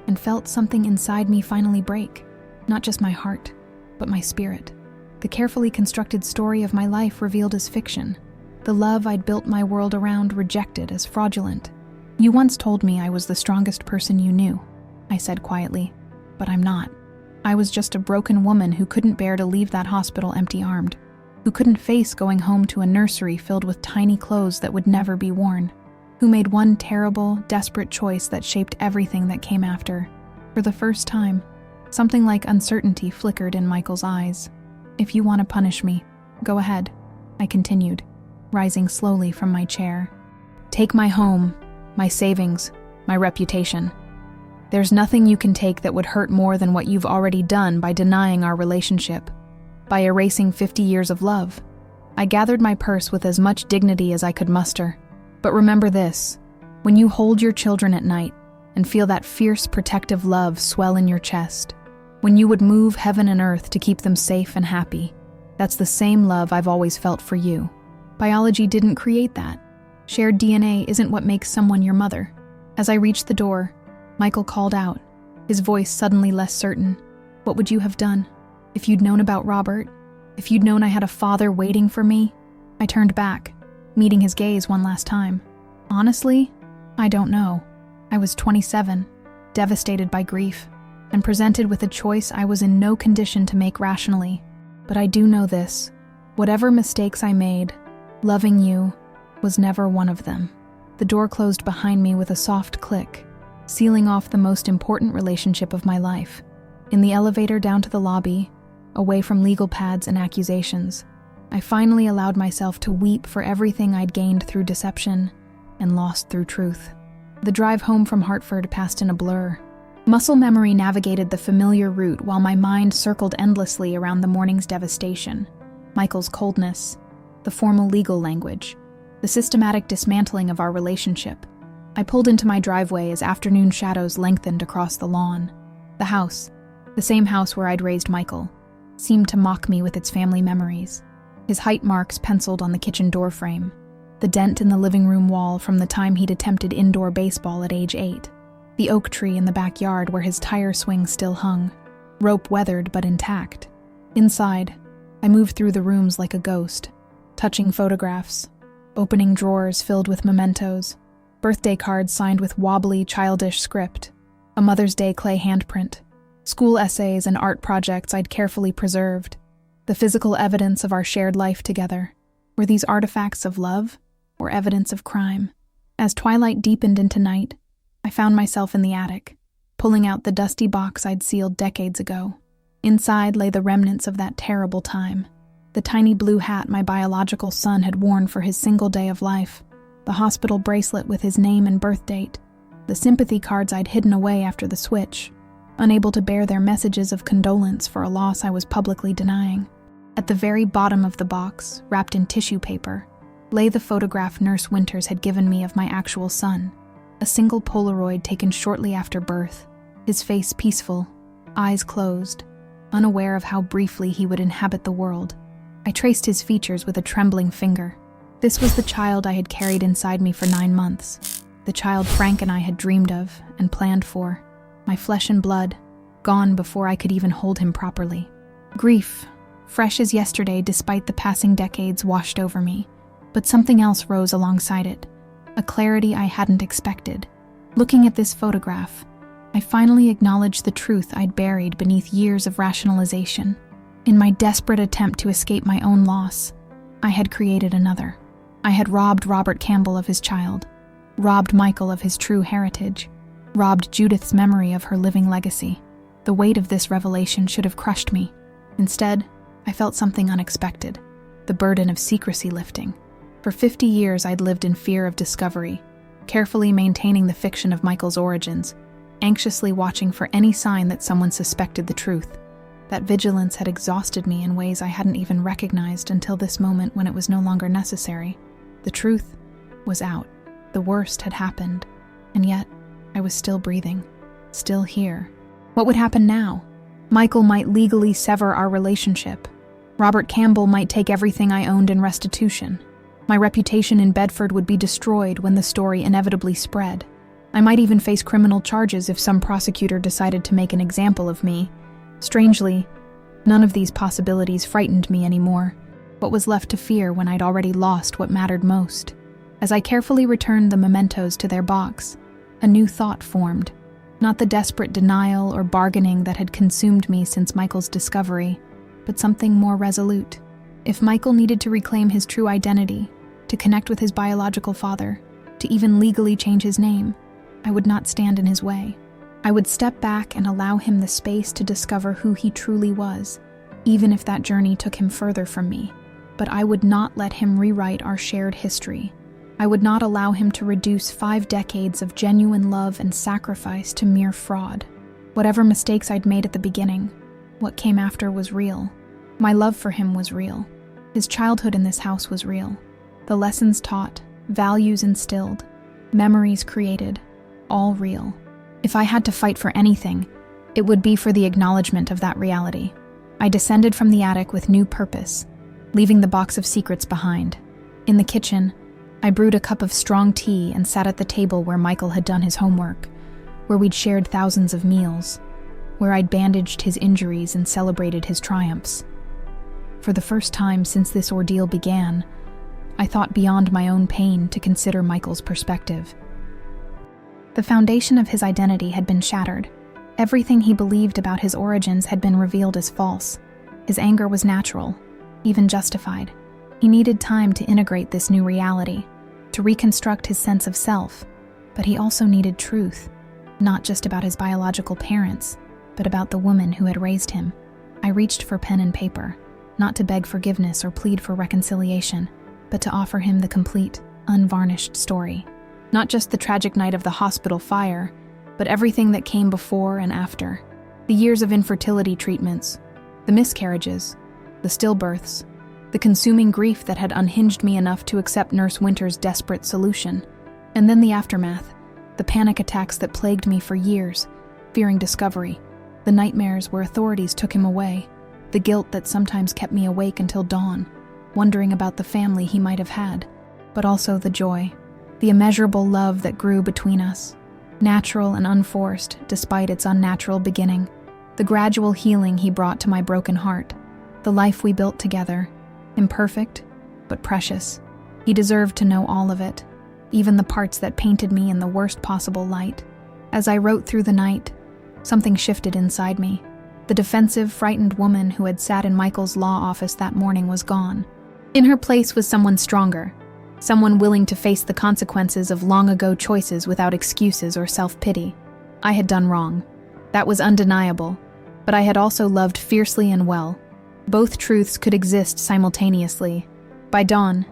Speaker 1: and felt something inside me finally break. Not just my heart, but my spirit. The carefully constructed story of my life revealed as fiction. The love I'd built my world around rejected as fraudulent. "You once told me I was the strongest person you knew," I said quietly, "but I'm not. I was just a broken woman who couldn't bear to leave that hospital empty-armed, who couldn't face going home to a nursery filled with tiny clothes that would never be worn, who made one terrible, desperate choice that shaped everything that came after." For the first time, something like uncertainty flickered in Michael's eyes. "If you want to punish me, go ahead," I continued, rising slowly from my chair. "Take my home, my savings, my reputation. There's nothing you can take that would hurt more than what you've already done by denying our relationship, by erasing 50 years of love. I gathered my purse with as much dignity as I could muster. But remember this, when you hold your children at night and feel that fierce protective love swell in your chest, when you would move heaven and earth to keep them safe and happy, that's the same love I've always felt for you. Biology didn't create that. Shared DNA isn't what makes someone your mother. As I reached the door, Michael called out, his voice suddenly less certain. What would you have done? If you'd known about Robert? If you'd known I had a father waiting for me? I turned back, meeting his gaze one last time. Honestly, I don't know. I was 27, devastated by grief, and presented with a choice I was in no condition to make rationally. But I do know this. Whatever mistakes I made, loving you was never one of them. The door closed behind me with a soft click, sealing off the most important relationship of my life. In the elevator down to the lobby, away from legal pads and accusations, I finally allowed myself to weep for everything I'd gained through deception and lost through truth. The drive home from Hartford passed in a blur. Muscle memory navigated the familiar route while my mind circled endlessly around the morning's devastation, Michael's coldness, the formal legal language, the systematic dismantling of our relationship. I pulled into my driveway as afternoon shadows lengthened across the lawn. The house, the same house where I'd raised Michael, seemed to mock me with its family memories. His height marks penciled on the kitchen doorframe, the dent in the living room wall from the time he'd attempted indoor baseball at age 8, the oak tree in the backyard where his tire swing still hung, rope weathered but intact. Inside, I moved through the rooms like a ghost, touching photographs, opening drawers filled with mementos, birthday cards signed with wobbly, childish script, a Mother's Day clay handprint, school essays and art projects I'd carefully preserved, the physical evidence of our shared life together. Were these artifacts of love or evidence of crime? As twilight deepened into night, I found myself in the attic, pulling out the dusty box I'd sealed decades ago. Inside lay the remnants of that terrible time, the tiny blue hat my biological son had worn for his single day of life, the hospital bracelet with his name and birth date, the sympathy cards I'd hidden away after the switch, unable to bear their messages of condolence for a loss I was publicly denying. At the very bottom of the box, wrapped in tissue paper, lay the photograph Nurse Winters had given me of my actual son, a single Polaroid taken shortly after birth, his face peaceful, eyes closed, unaware of how briefly he would inhabit the world. I traced his features with a trembling finger. This was the child I had carried inside me for 9 months, the child Frank and I had dreamed of and planned for, my flesh and blood, gone before I could even hold him properly. Grief, fresh as yesterday despite the passing decades, washed over me, but something else rose alongside it, a clarity I hadn't expected. Looking at this photograph, I finally acknowledged the truth I'd buried beneath years of rationalization. In my desperate attempt to escape my own loss, I had created another. I had robbed Robert Campbell of his child, robbed Michael of his true heritage, robbed Judith's memory of her living legacy. The weight of this revelation should have crushed me. Instead, I felt something unexpected, the burden of secrecy lifting. For 50 years I'd lived in fear of discovery, carefully maintaining the fiction of Michael's origins, anxiously watching for any sign that someone suspected the truth. That vigilance had exhausted me in ways I hadn't even recognized until this moment when it was no longer necessary. The truth was out. The worst had happened, and yet I was still breathing, still here. What would happen now? Michael might legally sever our relationship. Robert Campbell might take everything I owned in restitution. My reputation in Bedford would be destroyed when the story inevitably spread. I might even face criminal charges if some prosecutor decided to make an example of me. Strangely, none of these possibilities frightened me anymore. What was left to fear when I'd already lost what mattered most? As I carefully returned the mementos to their box, a new thought formed. Not the desperate denial or bargaining that had consumed me since Michael's discovery, but something more resolute. If Michael needed to reclaim his true identity, to connect with his biological father, to even legally change his name, I would not stand in his way. I would step back and allow him the space to discover who he truly was, even if that journey took him further from me. But I would not let him rewrite our shared history. I would not allow him to reduce 5 decades of genuine love and sacrifice to mere fraud. Whatever mistakes I'd made at the beginning, what came after was real. My love for him was real. His childhood in this house was real. The lessons taught, values instilled, memories created, all real. If I had to fight for anything, it would be for the acknowledgement of that reality. I descended from the attic with new purpose, leaving the box of secrets behind. In the kitchen, I brewed a cup of strong tea and sat at the table where Michael had done his homework, where we'd shared thousands of meals, where I'd bandaged his injuries and celebrated his triumphs. For the first time since this ordeal began, I thought beyond my own pain to consider Michael's perspective. The foundation of his identity had been shattered. Everything he believed about his origins had been revealed as false. His anger was natural, even justified. He needed time to integrate this new reality, to reconstruct his sense of self, but he also needed truth, not just about his biological parents, but about the woman who had raised him. I reached for pen and paper, not to beg forgiveness or plead for reconciliation, but to offer him the complete, unvarnished story. Not just the tragic night of the hospital fire, but everything that came before and after. The years of infertility treatments, the miscarriages, the stillbirths, the consuming grief that had unhinged me enough to accept Nurse Winter's desperate solution, and then the aftermath, the panic attacks that plagued me for years, fearing discovery, the nightmares where authorities took him away, the guilt that sometimes kept me awake until dawn, wondering about the family he might have had, but also the joy, the immeasurable love that grew between us, natural and unforced despite its unnatural beginning, the gradual healing he brought to my broken heart, the life we built together, imperfect, but precious. He deserved to know all of it, even the parts that painted me in the worst possible light. As I wrote through the night, something shifted inside me. The defensive, frightened woman who had sat in Michael's law office that morning was gone. In her place was someone stronger, someone willing to face the consequences of long-ago choices without excuses or self-pity. I had done wrong. That was undeniable, but I had also loved fiercely and well. Both truths could exist simultaneously. By dawn,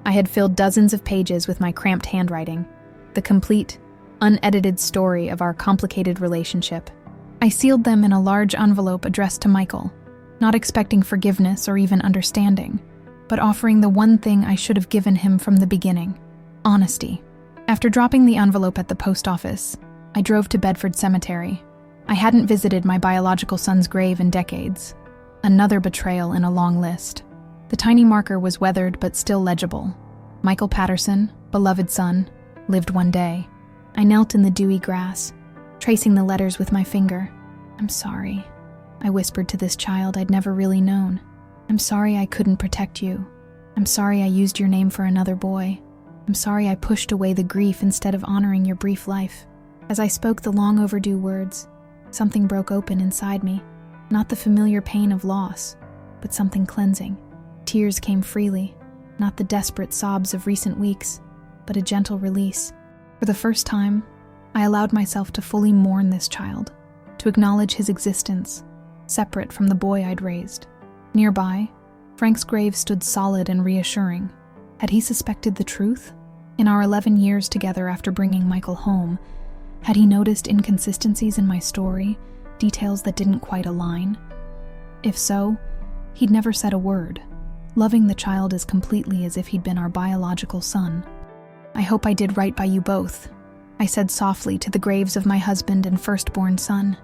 Speaker 1: I had filled dozens of pages with my cramped handwriting, the complete, unedited story of our complicated relationship. I sealed them in a large envelope addressed to Michael, not expecting forgiveness or even understanding, but offering the one thing I should have given him from the beginning: honesty. After dropping the envelope at the post office, I drove to Bedford Cemetery. I hadn't visited my biological son's grave in decades. Another betrayal in a long list. The tiny marker was weathered but still legible. Michael Patterson, beloved son, lived one day. I knelt in the dewy grass, tracing the letters with my finger. "I'm sorry," I whispered to this child I'd never really known. "I'm sorry I couldn't protect you. I'm sorry I used your name for another boy. I'm sorry I pushed away the grief instead of honoring your brief life." As I spoke the long overdue words, something broke open inside me. Not the familiar pain of loss, but something cleansing. Tears came freely, not the desperate sobs of recent weeks, but a gentle release. For the first time, I allowed myself to fully mourn this child, to acknowledge his existence, separate from the boy I'd raised. Nearby, Frank's grave stood solid and reassuring. Had he suspected the truth? In our 11 years together after bringing Michael home, had he noticed inconsistencies in my story, details that didn't quite align? If so, he'd never said a word, loving the child as completely as if he'd been our biological son. "I hope I did right by you both," I said softly to the graves of my husband and firstborn son.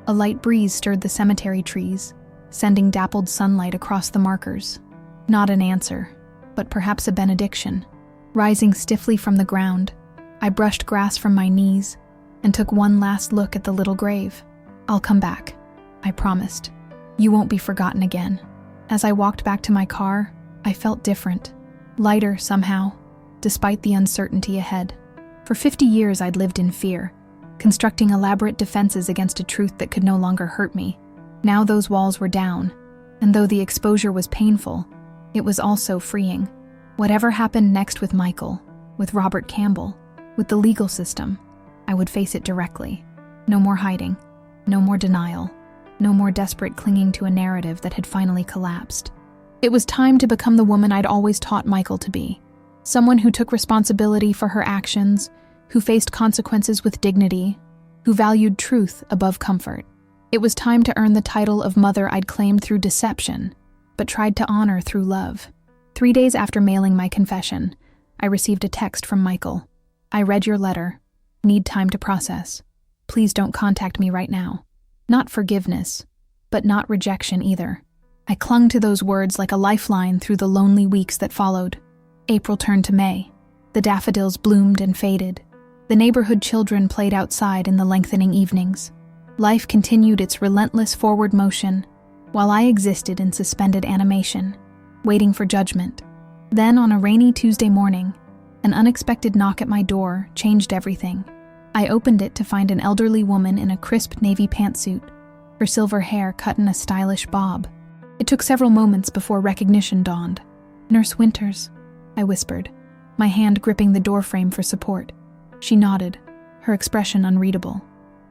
Speaker 1: A light breeze stirred the cemetery trees, sending dappled sunlight across the markers. Not an answer, but perhaps a benediction. Rising stiffly from the ground, I brushed grass from my knees and took one last look at the little grave. "I'll come back," I promised. "You won't be forgotten again." As I walked back to my car, I felt different, lighter somehow, despite the uncertainty ahead. For 50 years I'd lived in fear, constructing elaborate defenses against a truth that could no longer hurt me. Now those walls were down, and though the exposure was painful, it was also freeing. Whatever happened next with Michael, with Robert Campbell, with the legal system, I would face it directly. No more hiding. No more denial. No more desperate clinging to a narrative that had finally collapsed. It was time to become the woman I'd always taught Michael to be. Someone who took responsibility for her actions, who faced consequences with dignity, who valued truth above comfort. It was time to earn the title of mother I'd claimed through deception, but tried to honor through love. 3 days after mailing my confession, I received a text from Michael. "I read your letter. Need time to process. Please don't contact me right now." Not forgiveness, but not rejection either. I clung to those words like a lifeline through the lonely weeks that followed. April turned to May. The daffodils bloomed and faded. The neighborhood children played outside in the lengthening evenings. Life continued its relentless forward motion, while I existed in suspended animation, waiting for judgment. Then, on a rainy Tuesday morning, an unexpected knock at my door changed everything. I opened it to find an elderly woman in a crisp navy pantsuit, her silver hair cut in a stylish bob. It took several moments before recognition dawned. "Nurse Winters," I whispered, my hand gripping the doorframe for support. She nodded, her expression unreadable.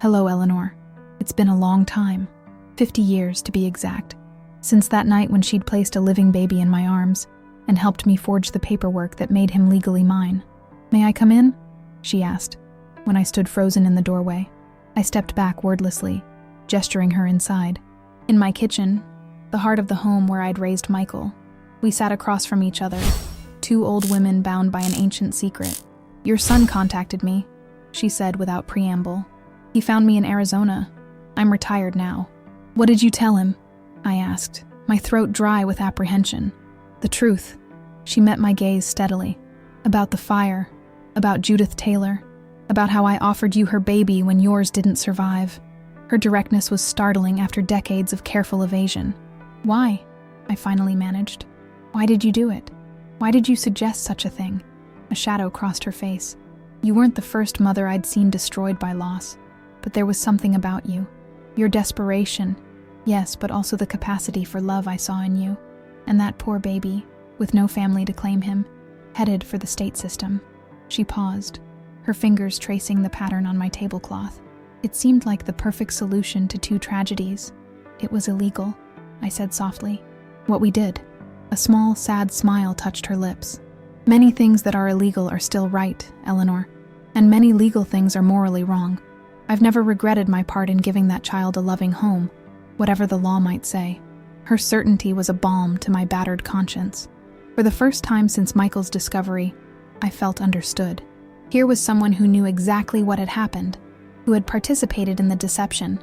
Speaker 1: "Hello, Eleanor. It's been a long time. 50 years, to be exact, since that night when she'd placed a living baby in my arms and helped me forge the paperwork that made him legally mine. May I come in?" she asked, when I stood frozen in the doorway. I stepped back wordlessly, gesturing her inside. In my kitchen, the heart of the home where I'd raised Michael, we sat across from each other, two old women bound by an ancient secret. "Your son contacted me," she said without preamble. "He found me in Arizona. I'm retired now." "What did you tell him?" I asked, my throat dry with apprehension. "The truth." She met my gaze steadily. "About the fire, about Judith Taylor, about how I offered you her baby when yours didn't survive." Her directness was startling after decades of careful evasion. "Why?" I finally managed. "Why did you do it? Why did you suggest such a thing?" A shadow crossed her face. "You weren't the first mother I'd seen destroyed by loss, but there was something about you. Your desperation, yes, but also the capacity for love I saw in you. And that poor baby, with no family to claim him, headed for the state system." She paused, her fingers tracing the pattern on my tablecloth. It seemed like the perfect solution to two tragedies. "It was illegal," I said softly. "What we did." A small, sad smile touched her lips. "Many things that are illegal are still right, Eleanor, and many legal things are morally wrong. I've never regretted my part in giving that child a loving home, whatever the law might say." Her certainty was a balm to my battered conscience. For the first time since Michael's discovery, I felt understood. Here was someone who knew exactly what had happened, who had participated in the deception,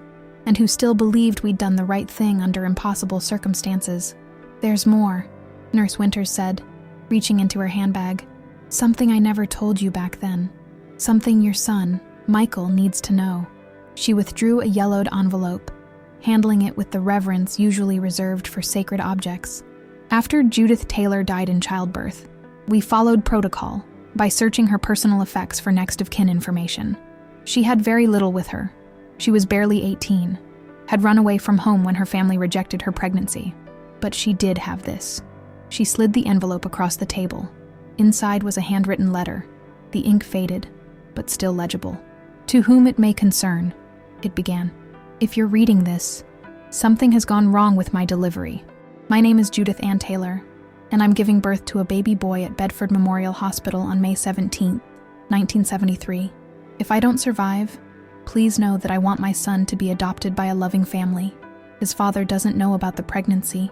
Speaker 1: and who still believed we'd done the right thing under impossible circumstances. "There's more," Nurse Winters said, reaching into her handbag. "Something I never told you back then. Something your son, Michael, needs to know." She withdrew a yellowed envelope, handling it with the reverence usually reserved for sacred objects. After Judith Taylor died in childbirth, we followed protocol by searching her personal effects for next of kin information. She had very little with her. She was barely 18, had run away from home when her family rejected her pregnancy. But she did have this. She slid the envelope across the table. Inside was a handwritten letter, the ink faded, but still legible. "To whom it may concern," it began. "If you're reading this, something has gone wrong with my delivery. My name is Judith Ann Taylor, and I'm giving birth to a baby boy at Bedford Memorial Hospital on May 17, 1973. If I don't survive, please know that I want my son to be adopted by a loving family. His father doesn't know about the pregnancy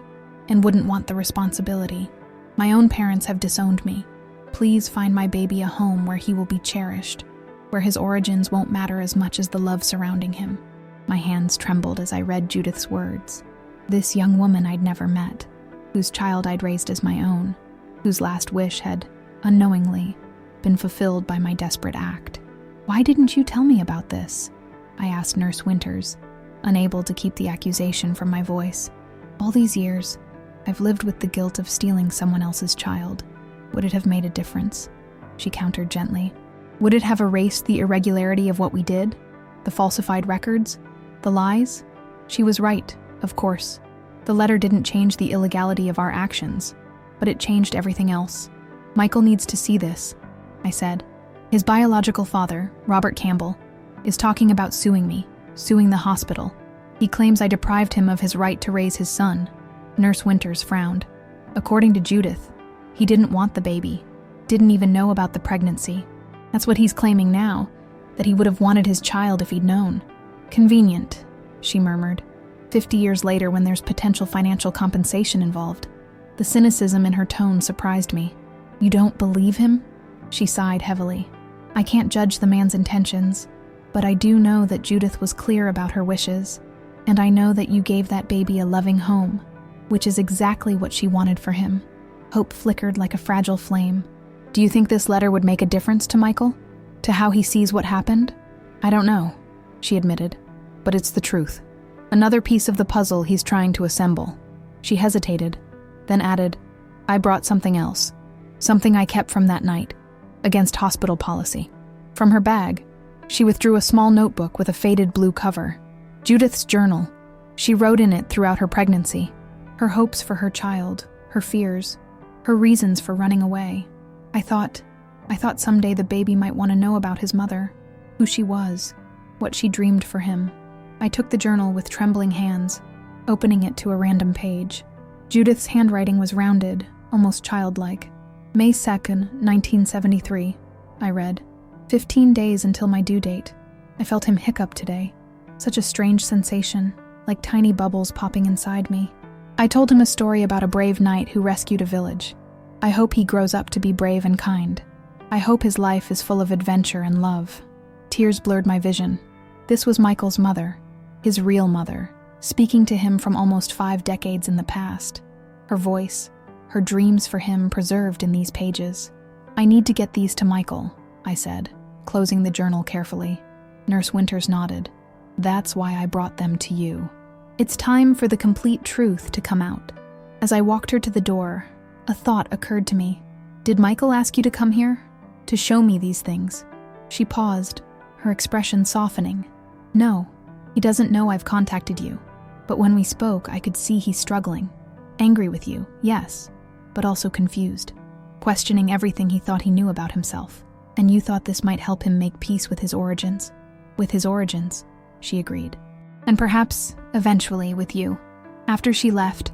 Speaker 1: and wouldn't want the responsibility. My own parents have disowned me. Please find my baby a home where he will be cherished, where his origins won't matter as much as the love surrounding him." My hands trembled as I read Judith's words. This young woman I'd never met, whose child I'd raised as my own, whose last wish had, unknowingly, been fulfilled by my desperate act. "Why didn't you tell me about this?" I asked Nurse Winters, unable to keep the accusation from my voice. "All these years, I've lived with the guilt of stealing someone else's child. Would it have made a difference?" She countered gently. "Would it have erased the irregularity of what we did? The falsified records? The lies?" She was right, of course. The letter didn't change the illegality of our actions, but it changed everything else. "Michael needs to see this," I said. "His biological father, Robert Campbell, is talking about suing me, suing the hospital. He claims I deprived him of his right to raise his son." Nurse Winters frowned. "According to Judith, he didn't want the baby. Didn't even know about the pregnancy. That's what he's claiming now, that he would have wanted his child if he'd known. Convenient, she murmured. 50 years later, when there's potential financial compensation involved. The cynicism in her tone surprised me. You don't believe him? She sighed heavily. I can't judge the man's intentions, but I do know that Judith was clear about her wishes, and I know that you gave that baby a loving home, which is exactly what she wanted for him. Hope flickered like a fragile flame. Do you think this letter would make a difference to Michael? To how he sees what happened? I don't know, she admitted, but it's the truth. Another piece of the puzzle he's trying to assemble. She hesitated, then added, I brought something else. Something I kept from that night, against hospital policy. From her bag, she withdrew a small notebook with a faded blue cover. Judith's journal. She wrote in it throughout her pregnancy. Her hopes for her child, her fears, her reasons for running away. I thought someday the baby might want to know about his mother, who she was, what she dreamed for him. I took the journal with trembling hands, opening it to a random page. Judith's handwriting was rounded, almost childlike. May 2nd, 1973, I read. 15 days until my due date. I felt him hiccup today. Such a strange sensation, like tiny bubbles popping inside me. I told him a story about a brave knight who rescued a village. I hope he grows up to be brave and kind. I hope his life is full of adventure and love. Tears blurred my vision. This was Michael's mother, his real mother, speaking to him from almost 5 decades in the past. Her voice, her dreams for him preserved in these pages. I need to get these to Michael, I said, closing the journal carefully. Nurse Winters nodded. That's why I brought them to you. It's time for the complete truth to come out. As I walked her to the door, a thought occurred to me. Did Michael ask you to come here? To show me these things? She paused, her expression softening. No, he doesn't know I've contacted you. But when we spoke, I could see he's struggling. Angry with you, yes, but also confused. Questioning everything he thought he knew about himself. And you thought this might help him make peace with his origins. With his origins, she agreed. And perhaps, eventually, with you. After she left,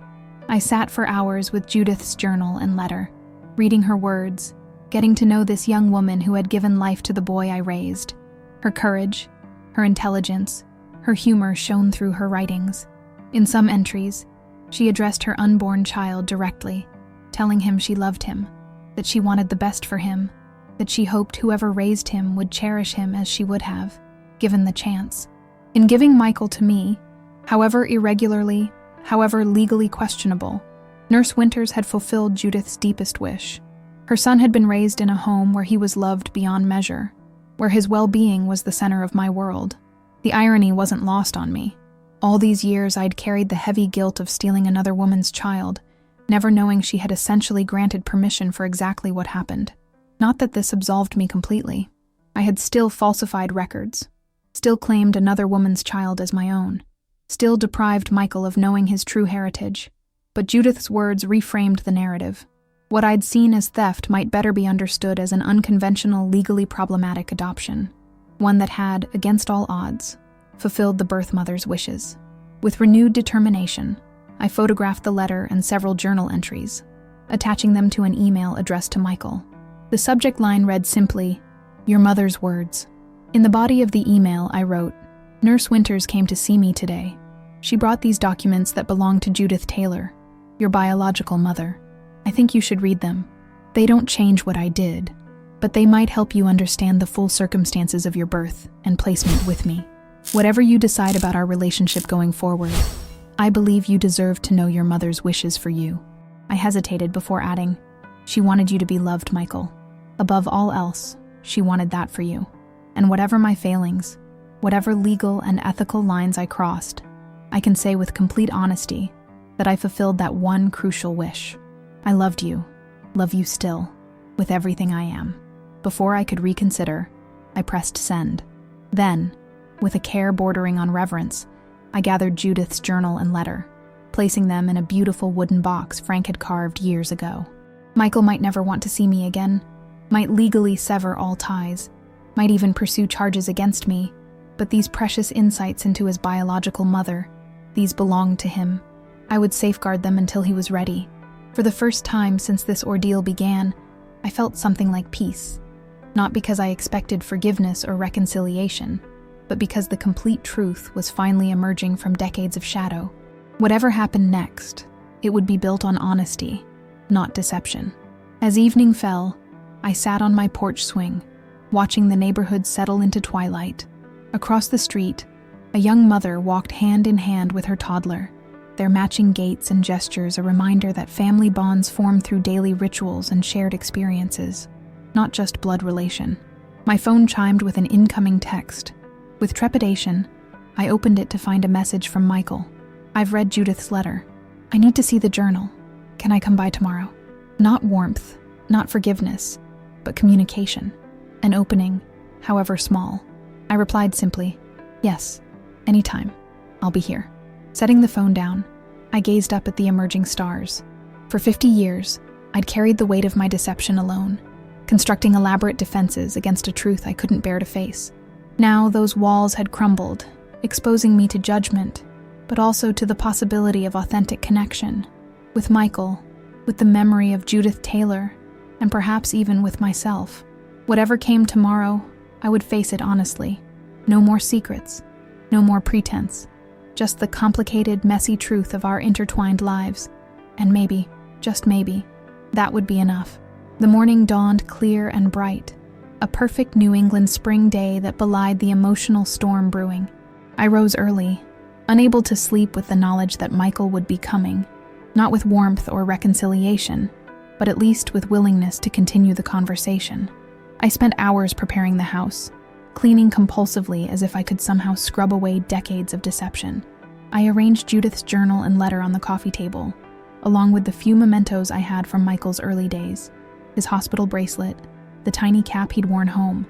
Speaker 1: I sat for hours with Judith's journal and letter, reading her words, getting to know this young woman who had given life to the boy I raised. Her courage, her intelligence, her humor shone through her writings. In some entries, she addressed her unborn child directly, telling him she loved him, that she wanted the best for him, that she hoped whoever raised him would cherish him as she would have, given the chance. In giving Michael to me, however irregularly, however legally questionable, Nurse Winters had fulfilled Judith's deepest wish. Her son had been raised in a home where he was loved beyond measure, where his well-being was the center of my world. The irony wasn't lost on me. All these years I'd carried the heavy guilt of stealing another woman's child, never knowing she had essentially granted permission for exactly what happened. Not that this absolved me completely. I had still falsified records, still claimed another woman's child as my own, still deprived Michael of knowing his true heritage. But Judith's words reframed the narrative. What I'd seen as theft might better be understood as an unconventional, legally problematic adoption, one that had, against all odds, fulfilled the birth mother's wishes. With renewed determination, I photographed the letter and several journal entries, attaching them to an email addressed to Michael. The subject line read simply, "Your mother's words." In the body of the email, I wrote, "Nurse Winters came to see me today. She brought these documents that belong to Judith Taylor, your biological mother. I think you should read them. They don't change what I did, but they might help you understand the full circumstances of your birth and placement with me. Whatever you decide about our relationship going forward, I believe you deserve to know your mother's wishes for you." I hesitated before adding, "She wanted you to be loved, Michael. Above all else, she wanted that for you. And whatever my failings, whatever legal and ethical lines I crossed, I can say with complete honesty that I fulfilled that one crucial wish. I loved you, love you still, with everything I am." Before I could reconsider, I pressed send. Then, with a care bordering on reverence, I gathered Judith's journal and letter, placing them in a beautiful wooden box Frank had carved years ago. Michael might never want to see me again, might legally sever all ties, might even pursue charges against me, but these precious insights into his biological mother, these belonged to him. I would safeguard them until he was ready. For the first time since this ordeal began, I felt something like peace, not because I expected forgiveness or reconciliation, but because the complete truth was finally emerging from decades of shadow. Whatever happened next, it would be built on honesty, not deception. As evening fell, I sat on my porch swing, watching the neighborhood settle into twilight. Across the street, a young mother walked hand in hand with her toddler, their matching gaits and gestures a reminder that family bonds form through daily rituals and shared experiences, not just blood relation. My phone chimed with an incoming text. With trepidation, I opened it to find a message from Michael. "I've read Judith's letter. I need to see the journal. Can I come by tomorrow?" Not warmth, not forgiveness, but communication. An opening, however small. I replied simply, "Yes, anytime. I'll be here." Setting the phone down, I gazed up at the emerging stars. For 50 years, I'd carried the weight of my deception alone, constructing elaborate defenses against a truth I couldn't bear to face. Now those walls had crumbled, exposing me to judgment, but also to the possibility of authentic connection. With Michael, with the memory of Judith Taylor, and perhaps even with myself. Whatever came tomorrow, I would face it honestly. No more secrets, no more pretense. Just the complicated, messy truth of our intertwined lives. And maybe, just maybe, that would be enough. The morning dawned clear and bright, a perfect New England spring day that belied the emotional storm brewing. I rose early, unable to sleep with the knowledge that Michael would be coming, not with warmth or reconciliation, but at least with willingness to continue the conversation. I spent hours preparing the house, cleaning compulsively as if I could somehow scrub away decades of deception. I arranged Judith's journal and letter on the coffee table, along with the few mementos I had from Michael's early days: his hospital bracelet, the tiny cap he'd worn home,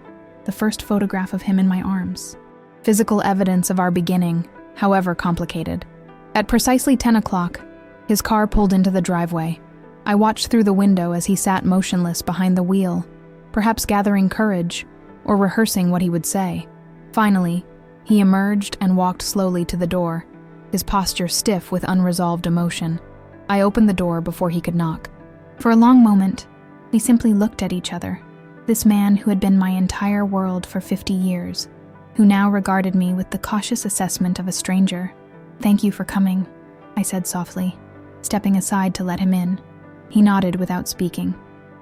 Speaker 1: the first photograph of him in my arms. Physical evidence of our beginning, however complicated. At precisely 10 o'clock, his car pulled into the driveway. I watched through the window as he sat motionless behind the wheel, perhaps gathering courage or rehearsing what he would say. Finally, he emerged and walked slowly to the door, his posture stiff with unresolved emotion. I opened the door before he could knock. For a long moment, we simply looked at each other. This man who had been my entire world for 50 years, who now regarded me with the cautious assessment of a stranger. "Thank you for coming," I said softly, stepping aside to let him in. He nodded without speaking,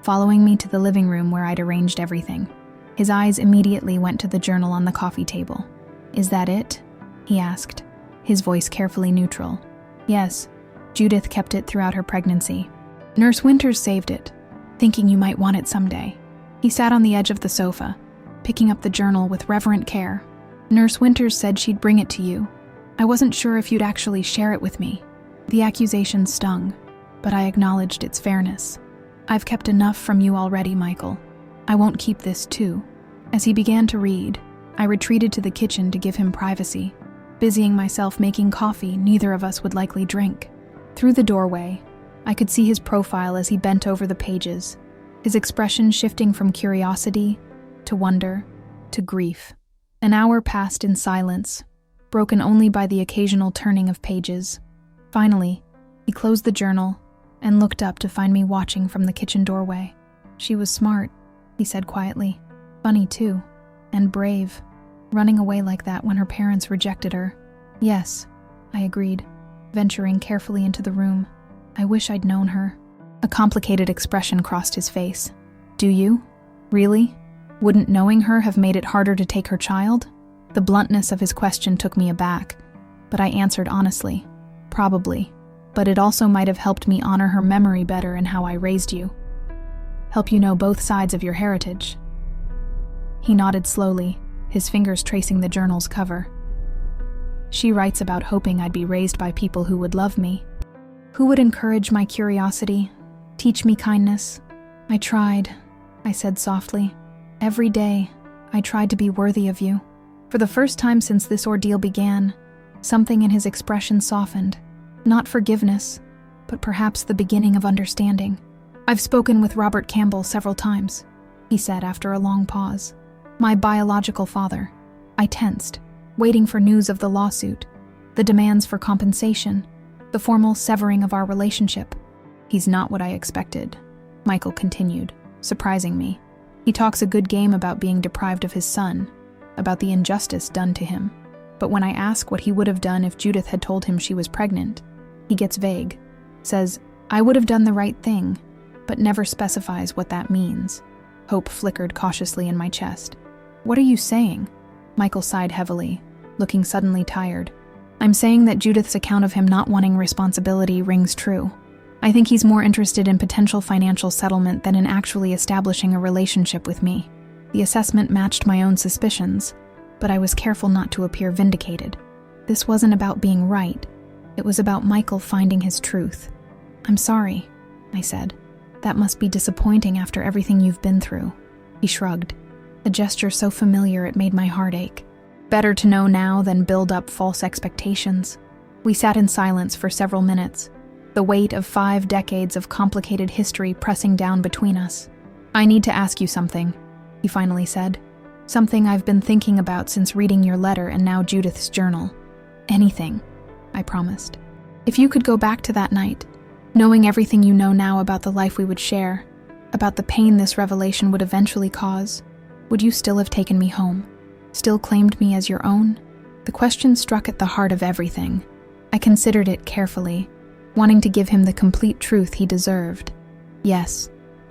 Speaker 1: following me to the living room where I'd arranged everything. His eyes immediately went to the journal on the coffee table. "Is that it?" he asked, his voice carefully neutral. "Yes. Judith kept it throughout her pregnancy. Nurse Winters saved it, thinking you might want it someday." He sat on the edge of the sofa, picking up the journal with reverent care. "Nurse Winters said she'd bring it to you. I wasn't sure if you'd actually share it with me." The accusation stung, but I acknowledged its fairness. "I've kept enough from you already, Michael. I won't keep this too." As he began to read, I retreated to the kitchen to give him privacy, busying myself making coffee neither of us would likely drink. Through the doorway, I could see his profile as he bent over the pages, his expression shifting from curiosity to wonder to grief. An hour passed in silence, broken only by the occasional turning of pages. Finally, he closed the journal and looked up to find me watching from the kitchen doorway. "She was smart," he said quietly. "Funny too, and brave, running away like that when her parents rejected her." "Yes," I agreed, venturing carefully into the room. "I wish I'd known her." A complicated expression crossed his face. "Do you? Really? Wouldn't knowing her have made it harder to take her child?" The bluntness of his question took me aback, but I answered honestly, "Probably, but it also might have helped me honor her memory better in how I raised you. Help you know both sides of your heritage." He nodded slowly, his fingers tracing the journal's cover. "She writes about hoping I'd be raised by people who would love me, who would encourage my curiosity, teach me kindness. I tried," I said softly. "Every day, I tried to be worthy of you." For the first time since this ordeal began, something in his expression softened. Not forgiveness, but perhaps the beginning of understanding. "I've spoken with Robert Campbell several times," he said after a long pause. "My biological father." I tensed, waiting for news of the lawsuit, the demands for compensation, the formal severing of our relationship. "He's not what I expected," Michael continued. surprising me. He talks a good game about being deprived of his son, about the injustice done to him. But when I ask what he would have done if Judith had told him she was pregnant, he gets vague, says, "I would have done the right thing," but never specifies what that means. Hope flickered cautiously in my chest. "What are you saying?" Michael sighed heavily, looking suddenly tired. "I'm saying that Judith's account of him not wanting responsibility rings true. I think he's more interested in potential financial settlement than in actually establishing a relationship with me." The assessment matched my own suspicions, but I was careful not to appear vindicated. This wasn't about being right. It was about Michael finding his truth. "I'm sorry," I said. "That must be disappointing after everything you've been through." He shrugged, a gesture so familiar it made my heart ache. Better to know now than build up false expectations. We sat in silence for several minutes, the weight of 5 decades of complicated history pressing down between us. "I need to ask you something," he finally said. "Something I've been thinking about since reading your letter and now Judith's journal." "Anything," I promised. "If you could go back to that night, knowing everything you know now about the life we would share, about the pain this revelation would eventually cause, would you still have taken me home? Still claimed me as your own?" The question struck at the heart of everything. I considered it carefully, wanting to give him the complete truth he deserved. "Yes,"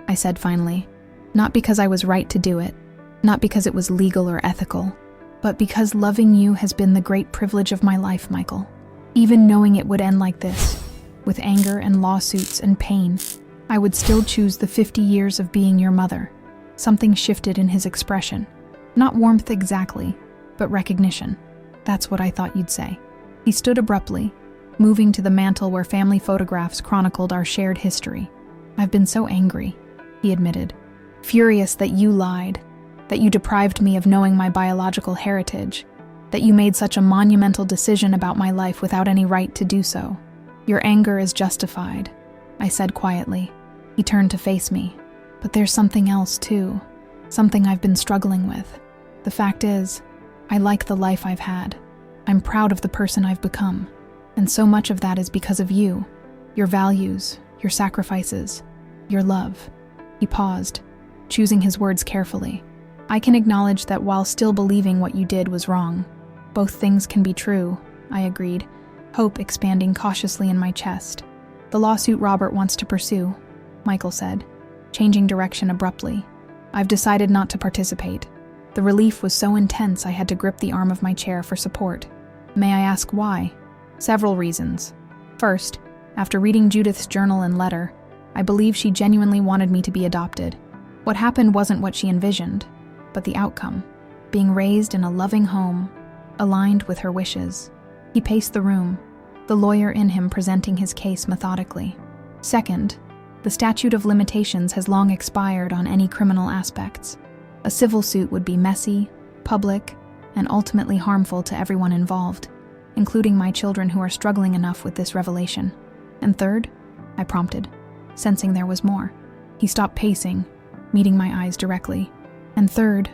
Speaker 1: I said finally, not because I was right to do it, not because it was legal or ethical, but because loving you has been the great privilege of my life, Michael. Even knowing it would end like this, with anger and lawsuits and pain, I would still choose the 50 years of being your mother. Something shifted in his expression. Not warmth exactly, but recognition. "That's what I thought you'd say." He stood abruptly, moving to the mantel where family photographs chronicled our shared history. "I've been so angry," he admitted. "Furious that you lied, that you deprived me of knowing my biological heritage, that you made such a monumental decision about my life without any right to do so. Your anger is justified," I said quietly. He turned to face me. "But there's something else too, something I've been struggling with. The fact is, I like the life I've had. I'm proud of the person I've become. And so much of that is because of you, your values, your sacrifices, your love." He paused, choosing his words carefully. "I can acknowledge that while still believing what you did was wrong. Both things can be true," I agreed, hope expanding cautiously in my chest. "The lawsuit Robert wants to pursue," Michael said, changing direction abruptly. "I've decided not to participate." The relief was so intense I had to grip the arm of my chair for support. "May I ask why?" "Several reasons. First, after reading Judith's journal and letter, I believe she genuinely wanted me to be adopted. What happened wasn't what she envisioned, but the outcome, being raised in a loving home, aligned with her wishes." He paced the room, the lawyer in him presenting his case methodically. "Second, the statute of limitations has long expired on any criminal aspects. A civil suit would be messy, public, and ultimately harmful to everyone involved, including my children who are struggling enough with this revelation. And third," I prompted, sensing there was more. He stopped pacing, meeting my eyes directly. "And third,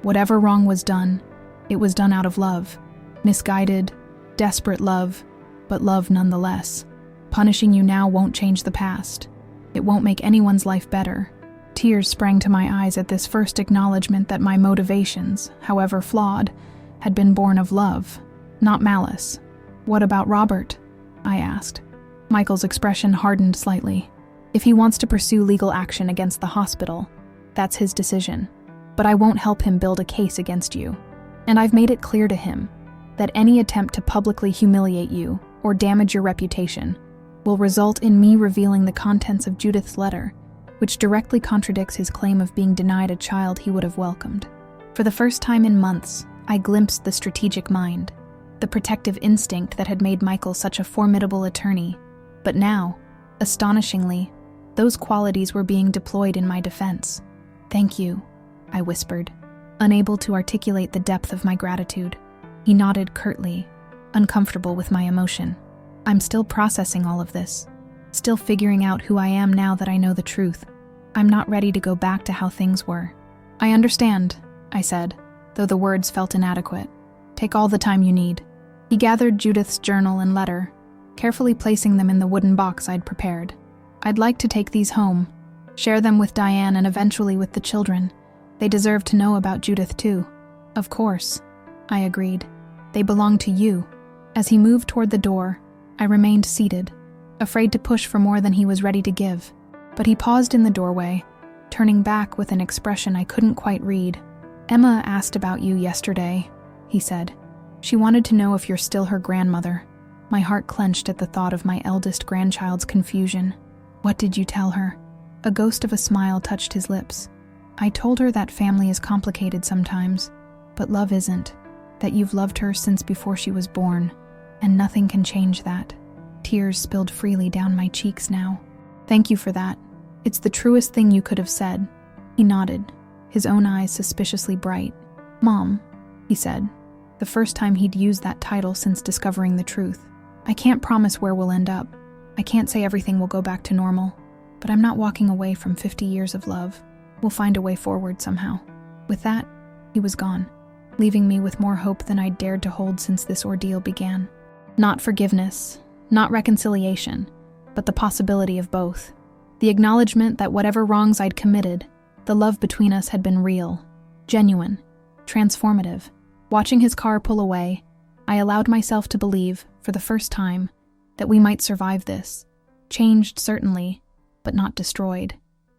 Speaker 1: whatever wrong was done, it was done out of love. Misguided, desperate love, but love nonetheless. Punishing you now won't change the past. It won't make anyone's life better." Tears sprang to my eyes at this first acknowledgement that my motivations, however flawed, had been born of love, not malice. "What about Robert?" I asked. Michael's expression hardened slightly. "If he wants to pursue legal action against the hospital, that's his decision. But I won't help him build a case against you. And I've made it clear to him that any attempt to publicly humiliate you or damage your reputation will result in me revealing the contents of Judith's letter, which directly contradicts his claim of being denied a child he would have welcomed." For the first time in months, I glimpsed the strategic mind, the protective instinct that had made Michael such a formidable attorney. But now, astonishingly, those qualities were being deployed in my defense. "Thank you," I whispered, unable to articulate the depth of my gratitude. He nodded curtly, uncomfortable with my emotion. "I'm still processing all of this, still figuring out who I am now that I know the truth. I'm not ready to go back to how things were." "I understand," I said, though the words felt inadequate. "Take all the time you need." He gathered Judith's journal and letter, carefully placing them in the wooden box I'd prepared. "I'd like to take these home," Share them with Diane and eventually with the children. They deserve to know about Judith too. Of course, I agreed. They belong to you. As he moved toward the door, I remained seated, afraid to push for more than he was ready to give. But he paused in the doorway, turning back with an expression I couldn't quite read. Emma asked about you yesterday, he said. She wanted to know if you're still her grandmother. My heart clenched at the thought of my eldest grandchild's confusion. What did you tell her? A ghost of a smile touched his lips. I told her that family is complicated sometimes, but love isn't. That you've loved her since before she was born, and nothing can change that. Tears spilled freely down my cheeks now. Thank you for that. It's the truest thing you could have said. He nodded, his own eyes suspiciously bright. Mom, he said, the first time he'd used that title since discovering the truth. I can't promise where we'll end up. I can't say everything will go back to normal, but I'm not walking away from 50 years of love. We'll find a way forward somehow. With that, he was gone, leaving me with more hope than I'd dared to hold since this ordeal began. Not forgiveness, not reconciliation, but the possibility of both. The acknowledgement that whatever wrongs I'd committed, the love between us had been real, genuine, transformative. Watching his car pull away, I allowed myself to believe, for the first time, that we might survive this. Changed, certainly, but not destroyed.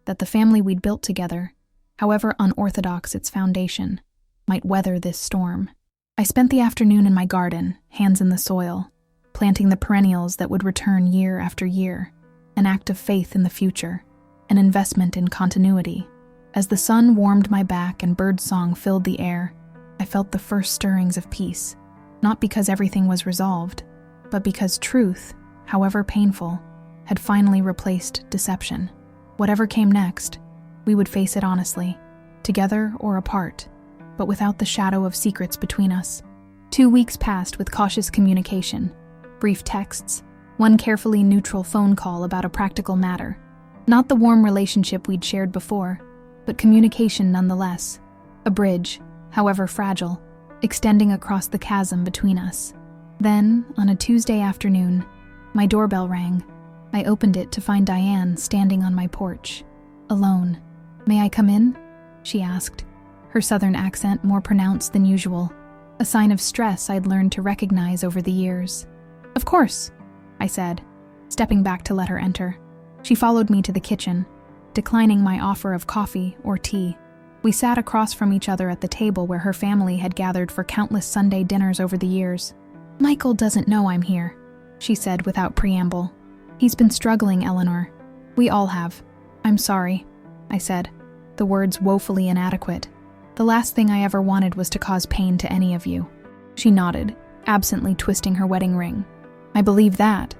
Speaker 1: That the family we'd built together, however unorthodox its foundation, might weather this storm. I spent the afternoon in my garden, hands in the soil, planting the perennials that would return year after year, an act of faith in the future, an investment in continuity. As the sun warmed my back and birdsong filled the air, I felt the first stirrings of peace, not because everything was resolved, but because truth, however painful, had finally replaced deception. Whatever came next, we would face it honestly, together or apart, but without the shadow of secrets between us. 2 weeks passed with cautious communication, brief texts, one carefully neutral phone call about a practical matter. Not the warm relationship we'd shared before, but communication nonetheless. A bridge, however fragile, extending across the chasm between us. Then, on a Tuesday afternoon, my doorbell rang. I opened it to find Diane standing on my porch, alone. "May I come in?" she asked, her southern accent more pronounced than usual, a sign of stress I'd learned to recognize over the years. "Of course," I said, stepping back to let her enter. She followed me to the kitchen, declining my offer of coffee or tea. We sat across from each other at the table where her family had gathered for countless Sunday dinners over the years. "Michael doesn't know I'm here," she said without preamble. "He's been struggling, Eleanor. We all have. I'm sorry," I said, the words woefully inadequate. "The last thing I ever wanted was to cause pain to any of you." She nodded, absently twisting her wedding ring. "I believe that.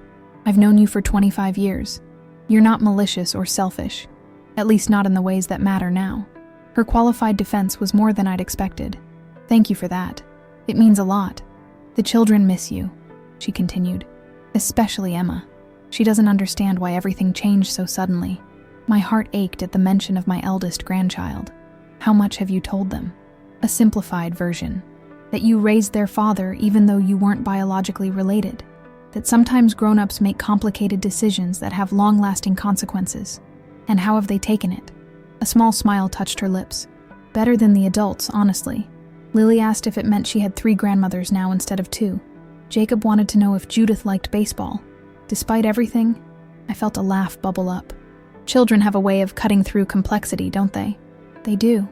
Speaker 1: I've known you for 25 years. You're not malicious or selfish, at least not in the ways that matter now." Her qualified defense was more than I'd expected. "Thank you for that. It means a lot. The children miss you," she continued, "especially Emma. She doesn't understand why everything changed so suddenly." My heart ached at the mention of my eldest grandchild. "How much have you told them?" "A simplified version. That you raised their father even though you weren't biologically related. That sometimes grown-ups make complicated decisions that have long-lasting consequences. And how have they taken it?" A small smile touched her lips. "Better than the adults, honestly." Lily asked if it meant she had 3 grandmothers now instead of 2. Jacob wanted to know if Judith liked baseball. Despite everything, I felt a laugh bubble up. Children have a way of cutting through complexity, don't they? "They do,"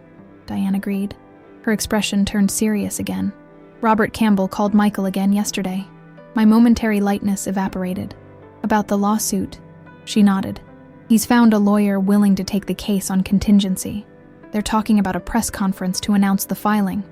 Speaker 1: Diane agreed. Her expression turned serious again. "Robert Campbell called Michael again yesterday." My momentary lightness evaporated. "About the lawsuit?" She nodded. "He's found a lawyer willing to take the case on contingency. They're talking about a press conference to announce the filing."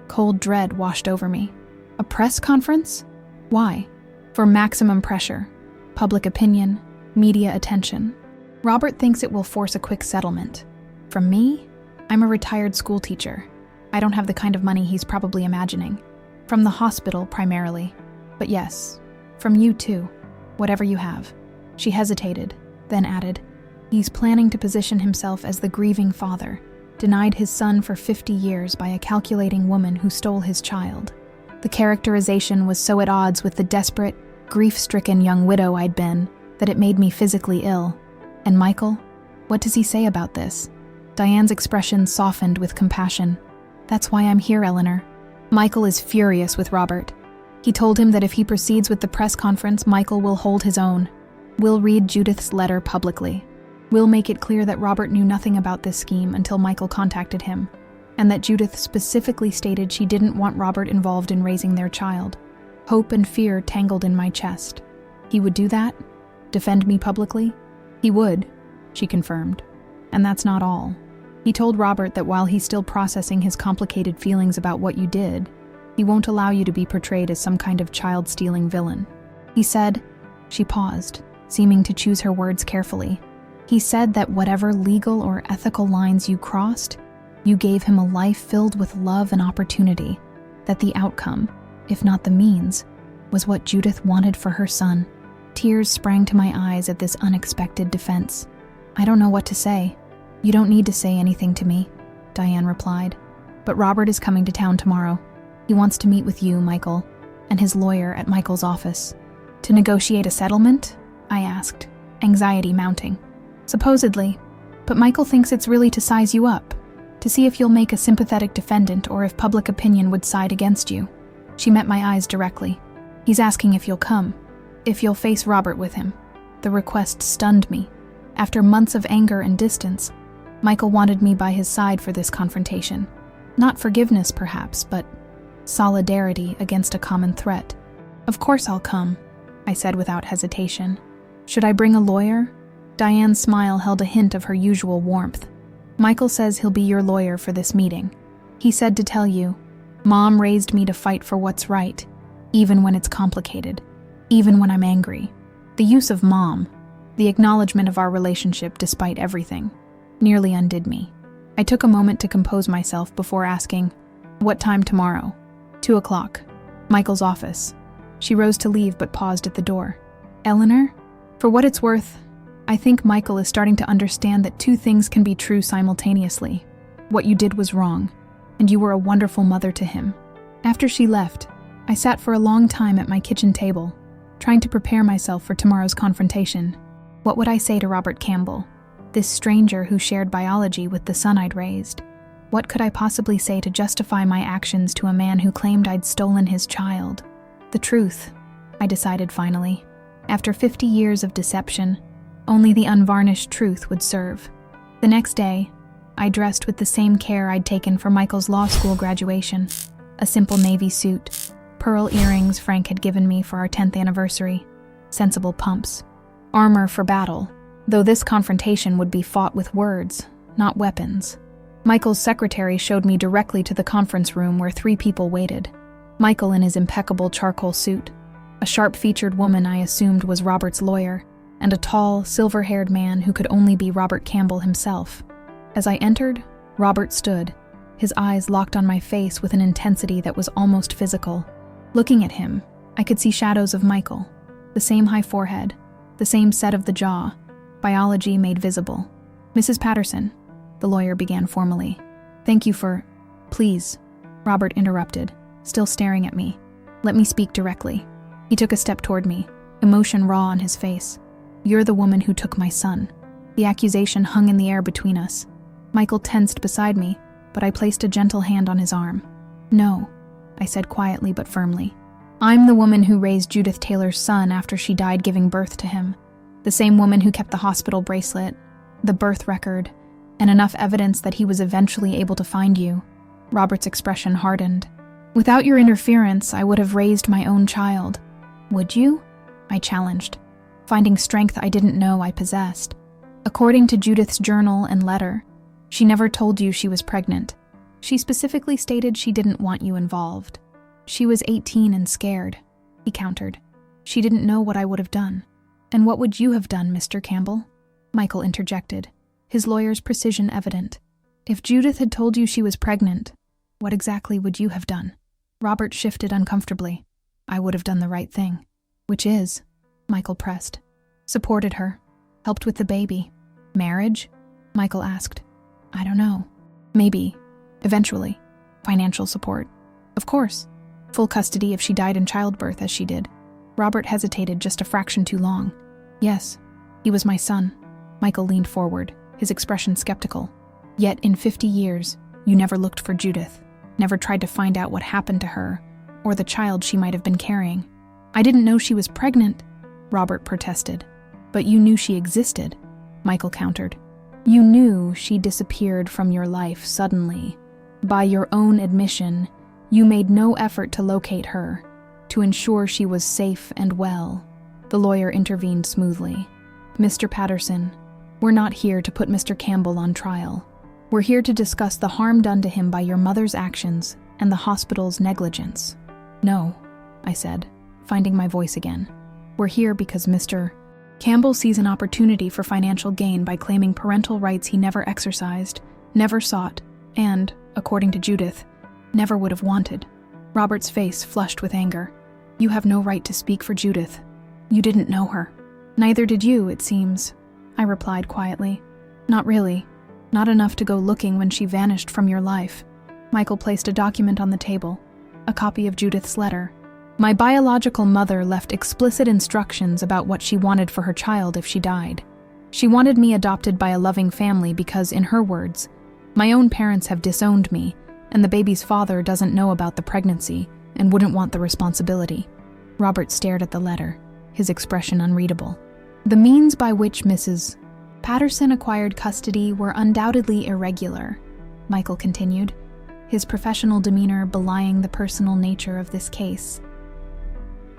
Speaker 1: Cold dread washed over me. "A press conference? Why?" "For maximum pressure. Public opinion, media attention. Robert thinks it will force a quick settlement. From me? I'm a retired school teacher. I don't have the kind of money he's probably imagining. From the hospital, primarily. But yes, from you too. Whatever you have." She hesitated, then added, "He's planning to position himself as the grieving father, denied his son for 50 years by a calculating woman who stole his child." The characterization was so at odds with the desperate, grief-stricken young widow I'd been that it made me physically ill. And Michael? What does he say about this? Diane's expression softened with compassion. That's why I'm here, Eleanor. Michael is furious with Robert. He told him that if he proceeds with the press conference, Michael will hold his own. We'll read Judith's letter publicly. We'll make it clear that Robert knew nothing about this scheme until Michael contacted him, and that Judith specifically stated she didn't want Robert involved in raising their child. Hope and fear tangled in my chest. He would do that? Defend me publicly? He would, she confirmed. And that's not all. He told Robert that while he's still processing his complicated feelings about what you did, he won't allow you to be portrayed as some kind of child-stealing villain. He said, she paused, seeming to choose her words carefully. He said that whatever legal or ethical lines you crossed, you gave him a life filled with love and opportunity, that the outcome, if not the means, was what Judith wanted for her son. Tears sprang to my eyes at this unexpected defense. I don't know what to say. You don't need to say anything to me, Diane replied. But Robert is coming to town tomorrow. He wants to meet with you, Michael, and his lawyer at Michael's office. To negotiate a settlement? I asked, anxiety mounting. Supposedly, but Michael thinks it's really to size you up, to see if you'll make a sympathetic defendant or if public opinion would side against you. She met my eyes directly. He's asking if you'll come, if you'll face Robert with him. The request stunned me. After months of anger and distance, Michael wanted me by his side for this confrontation. Not forgiveness, perhaps, but solidarity against a common threat. Of course I'll come, I said without hesitation. Should I bring a lawyer? Diane's smile held a hint of her usual warmth. Michael says he'll be your lawyer for this meeting. He said to tell you, Mom raised me to fight for what's right, even when it's complicated, even when I'm angry. The use of Mom, the acknowledgement of our relationship despite everything, nearly undid me. I took a moment to compose myself before asking, what time tomorrow? 2:00. Michael's office. She rose to leave but paused at the door. Eleanor? For what it's worth, I think Michael is starting to understand that two things can be true simultaneously. What you did was wrong, and you were a wonderful mother to him. After she left, I sat for a long time at my kitchen table, trying to prepare myself for tomorrow's confrontation. What would I say to Robert Campbell, this stranger who shared biology with the son I'd raised? What could I possibly say to justify my actions to a man who claimed I'd stolen his child? The truth, I decided finally. After 50 years of deception, only the unvarnished truth would serve. The next day, I dressed with the same care I'd taken for Michael's law school graduation. A simple navy suit, pearl earrings Frank had given me for our 10th anniversary, sensible pumps, armor for battle, though this confrontation would be fought with words, not weapons. Michael's secretary showed me directly to the conference room where 3 people waited. Michael in his impeccable charcoal suit, a sharp-featured woman I assumed was Robert's lawyer, and a tall, silver-haired man who could only be Robert Campbell himself. As I entered, Robert stood, his eyes locked on my face with an intensity that was almost physical. Looking at him, I could see shadows of Michael, the same high forehead, the same set of the jaw, biology made visible. Mrs. Patterson, the lawyer began formally. Thank you for... Please, Robert interrupted, still staring at me. Let me speak directly. He took a step toward me, emotion raw on his face. You're the woman who took my son. The accusation hung in the air between us. Michael tensed beside me, but I placed a gentle hand on his arm. No, I said quietly but firmly. I'm the woman who raised Judith Taylor's son after she died giving birth to him. The same woman who kept the hospital bracelet, the birth record, and enough evidence that he was eventually able to find you. Robert's expression hardened. Without your interference, I would have raised my own child. Would you? I challenged, finding strength I didn't know I possessed. According to Judith's journal and letter, she never told you she was pregnant. She specifically stated she didn't want you involved. She was 18 and scared, he countered. She didn't know what I would have done. And what would you have done, Mr. Campbell? Michael interjected, his lawyer's precision evident. If Judith had told you she was pregnant, what exactly would you have done? Robert shifted uncomfortably. I would have done the right thing. Which is, Michael pressed. Supported her. Helped with the baby. Marriage? Michael asked. I don't know. Maybe. Eventually. Financial support. Of course. Full custody if she died in childbirth as she did. Robert hesitated just a fraction too long. Yes, he was my son. Michael leaned forward, his expression skeptical. "Yet in 50 years, you never looked for Judith, never tried to find out what happened to her, or the child she might have been carrying." "I didn't know she was pregnant," Robert protested. "But you knew she existed," Michael countered. "You knew she disappeared from your life suddenly. By your own admission, you made no effort to locate her, to ensure she was safe and well." The lawyer intervened smoothly. "Mr. Patterson, we're not here to put Mr. Campbell on trial. We're here to discuss the harm done to him by your mother's actions and the hospital's negligence." "No," I said, finding my voice again. "We're here because Mr. Campbell sees an opportunity for financial gain by claiming parental rights he never exercised, never sought, and, according to Judith, never would have wanted." Robert's face flushed with anger. "You have no right to speak for Judith. You didn't know her." "Neither did you, it seems," I replied quietly. "Not really. Not enough to go looking when she vanished from your life." Michael placed a document on the table, a copy of Judith's letter. "My biological mother left explicit instructions about what she wanted for her child if she died. She wanted me adopted by a loving family because, in her words, my own parents have disowned me, and the baby's father doesn't know about the pregnancy and wouldn't want the responsibility." Robert stared at the letter, his expression unreadable. "The means by which Mrs. Patterson acquired custody were undoubtedly irregular," Michael continued, his professional demeanor belying the personal nature of this case.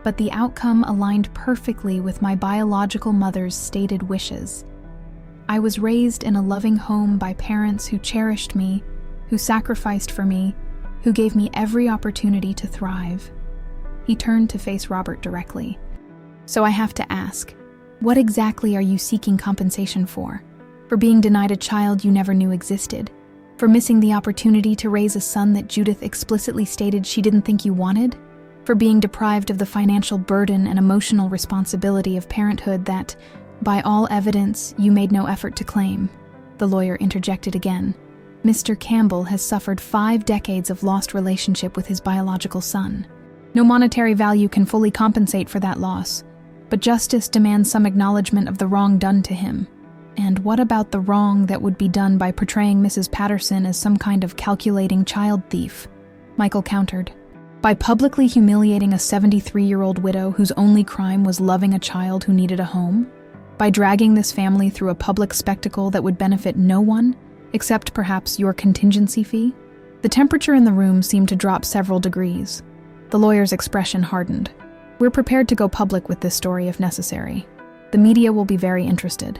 Speaker 1: "But the outcome aligned perfectly with my biological mother's stated wishes. I was raised in a loving home by parents who cherished me, who sacrificed for me, who gave me every opportunity to thrive." He turned to face Robert directly. "So I have to ask, what exactly are you seeking compensation for? For being denied a child you never knew existed? For missing the opportunity to raise a son that Judith explicitly stated she didn't think you wanted? For being deprived of the financial burden and emotional responsibility of parenthood that, by all evidence, you made no effort to claim?" The lawyer interjected again. "Mr. Campbell has suffered 5 decades of lost relationship with his biological son. No monetary value can fully compensate for that loss, but justice demands some acknowledgement of the wrong done to him. And what about the wrong that would be done by portraying Mrs. Patterson as some kind of calculating child thief?" Michael countered. "By publicly humiliating a 73-year-old widow whose only crime was loving a child who needed a home? By dragging this family through a public spectacle that would benefit no one, except perhaps your contingency fee?" The temperature in the room seemed to drop several degrees. The lawyer's expression hardened. "We're prepared to go public with this story if necessary. The media will be very interested."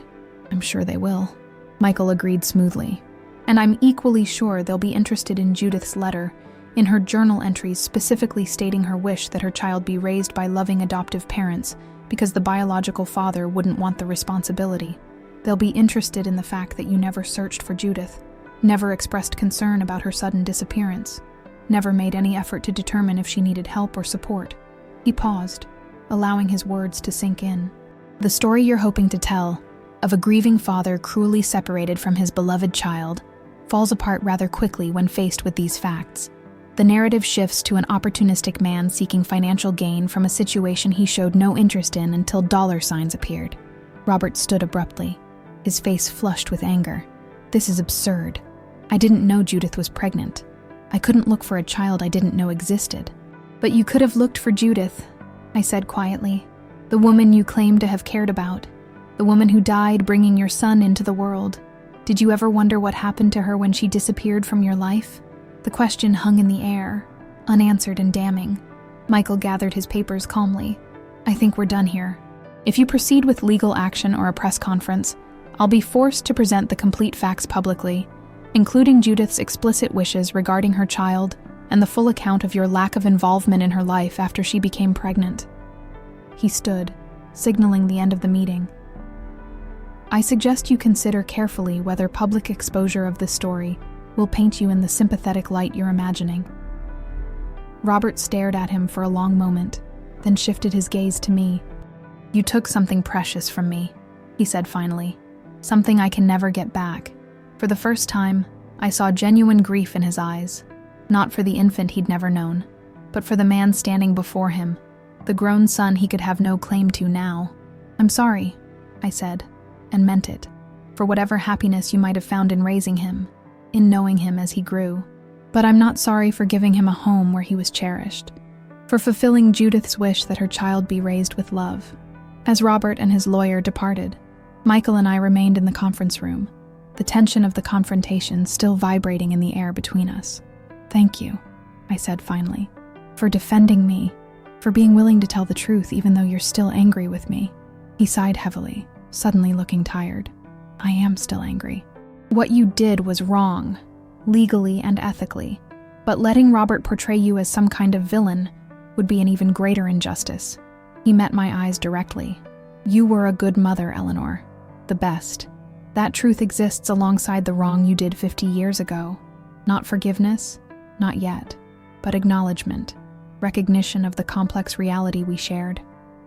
Speaker 1: "I'm sure they will," Michael agreed smoothly. "And I'm equally sure they'll be interested in Judith's letter, in her journal entries specifically stating her wish that her child be raised by loving adoptive parents because the biological father wouldn't want the responsibility. They'll be interested in the fact that you never searched for Judith, never expressed concern about her sudden disappearance, never made any effort to determine if she needed help or support." He paused, allowing his words to sink in. "The story you're hoping to tell, of a grieving father cruelly separated from his beloved child, falls apart rather quickly when faced with these facts. The narrative shifts to an opportunistic man seeking financial gain from a situation he showed no interest in until dollar signs appeared." Robert stood abruptly, his face flushed with anger. "This is absurd. I didn't know Judith was pregnant. I couldn't look for a child I didn't know existed." "But you could have looked for Judith," I said quietly. "The woman you claim to have cared about. The woman who died bringing your son into the world. Did you ever wonder what happened to her when she disappeared from your life?" The question hung in the air, unanswered and damning. Michael gathered his papers calmly. "I think we're done here. If you proceed with legal action or a press conference, I'll be forced to present the complete facts publicly, including Judith's explicit wishes regarding her child and the full account of your lack of involvement in her life after she became pregnant." He stood, signaling the end of the meeting. "I suggest you consider carefully whether public exposure of this story will paint you in the sympathetic light you're imagining." Robert stared at him for a long moment, then shifted his gaze to me. "You took something precious from me," he said finally. "Something I can never get back." For the first time, I saw genuine grief in his eyes, not for the infant he'd never known, but for the man standing before him, the grown son he could have no claim to now. "I'm sorry," I said, and meant it. for whatever happiness you might have found in raising him, in knowing him as he grew. But I'm not sorry for giving him a home where he was cherished, for fulfilling Judith's wish that her child be raised with love. As Robert and his lawyer departed, Michael and I remained in the conference room, the tension of the confrontation still vibrating in the air between us. "Thank you," I said finally, "for defending me, for being willing to tell the truth even though you're still angry with me." He sighed heavily, suddenly looking tired. "I am still angry. What you did was wrong, legally and ethically, but letting Robert portray you as some kind of villain would be an even greater injustice." He met my eyes directly. "You were a good mother, Eleanor. The best. That truth exists alongside the wrong you did 50 years ago. Not forgiveness, not yet, but acknowledgement, recognition of the complex reality we shared."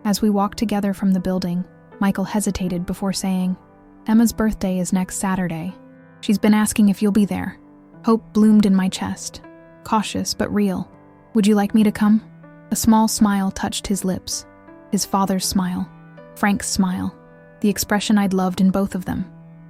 Speaker 1: As we walked together from the building, Michael hesitated before saying, "Emma's birthday is next Saturday. She's been asking if you'll be there." Hope bloomed in my chest, cautious but real. "Would you like me to come?" A small smile touched his lips. His father's smile, Frank's smile, the expression I'd loved in both of them.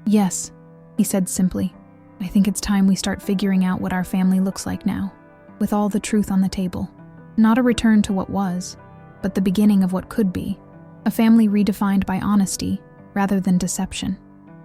Speaker 1: "Yes," he said simply. "I think it's time we start figuring out what our family looks like now, with all the truth on the table. Not a return to what was, but the beginning of what could be. A family redefined by honesty rather than deception.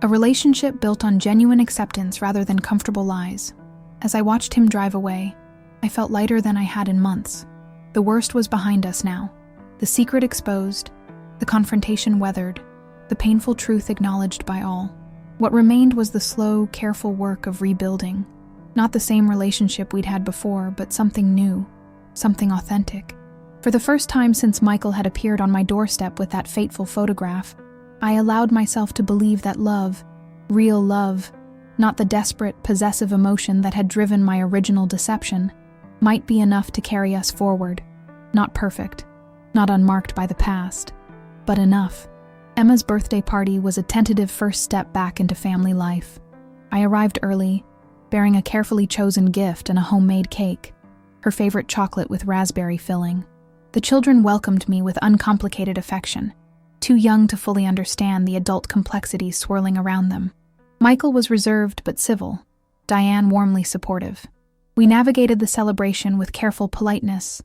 Speaker 1: A relationship built on genuine acceptance rather than comfortable lies." As I watched him drive away, I felt lighter than I had in months. The worst was behind us now. The secret exposed, the confrontation weathered, the painful truth acknowledged by all. What remained was the slow, careful work of rebuilding. Not the same relationship we'd had before, but something new, something authentic. For the first time since Michael had appeared on my doorstep with that fateful photograph, I allowed myself to believe that love, real love, not the desperate, possessive emotion that had driven my original deception, might be enough to carry us forward. Not perfect, not unmarked by the past, but enough. Emma's birthday party was a tentative first step back into family life. I arrived early, bearing a carefully chosen gift and a homemade cake, her favorite chocolate with raspberry filling. The children welcomed me with uncomplicated affection, too young to fully understand the adult complexities swirling around them. Michael was reserved but civil, Diane warmly supportive. We navigated the celebration with careful politeness,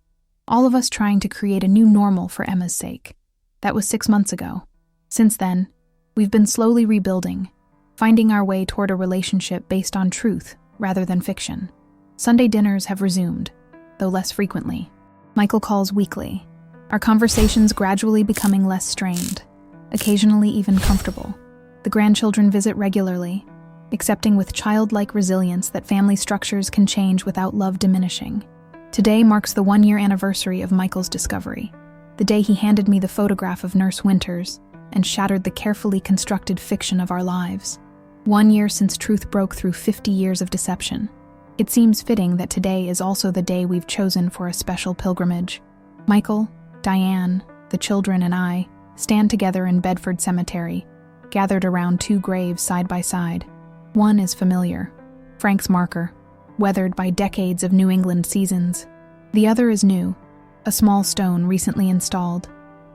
Speaker 1: all of us trying to create a new normal for Emma's sake. That was 6 months ago. Since then, we've been slowly rebuilding, finding our way toward a relationship based on truth rather than fiction. Sunday dinners have resumed, though less frequently. Michael calls weekly, our conversations gradually becoming less strained, occasionally even comfortable. The grandchildren visit regularly, accepting with childlike resilience that family structures can change without love diminishing. Today marks the 1-year anniversary of Michael's discovery, the day he handed me the photograph of Nurse Winters and shattered the carefully constructed fiction of our lives. 1 year since truth broke through 50 years of deception. It seems fitting that today is also the day we've chosen for a special pilgrimage. Michael, Diane, the children, and I stand together in Bedford Cemetery, gathered around 2 graves side by side. One is familiar, Frank's marker, weathered by decades of New England seasons. The other is new, a small stone recently installed,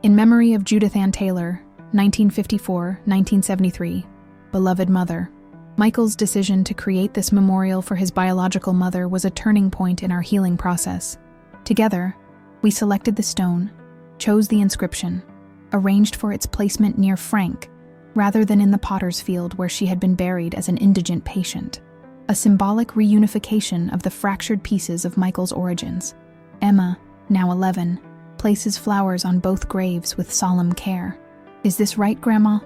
Speaker 1: in memory of Judith Ann Taylor, 1954-1973, beloved mother. Michael's decision to create this memorial for his biological mother was a turning point in our healing process. Together, we selected the stone, chose the inscription, arranged for its placement near Frank, rather than in the potter's field where she had been buried as an indigent patient. A symbolic reunification of the fractured pieces of Michael's origins. Emma, now 11, places flowers on both graves with solemn care. "Is this right, Grandma?"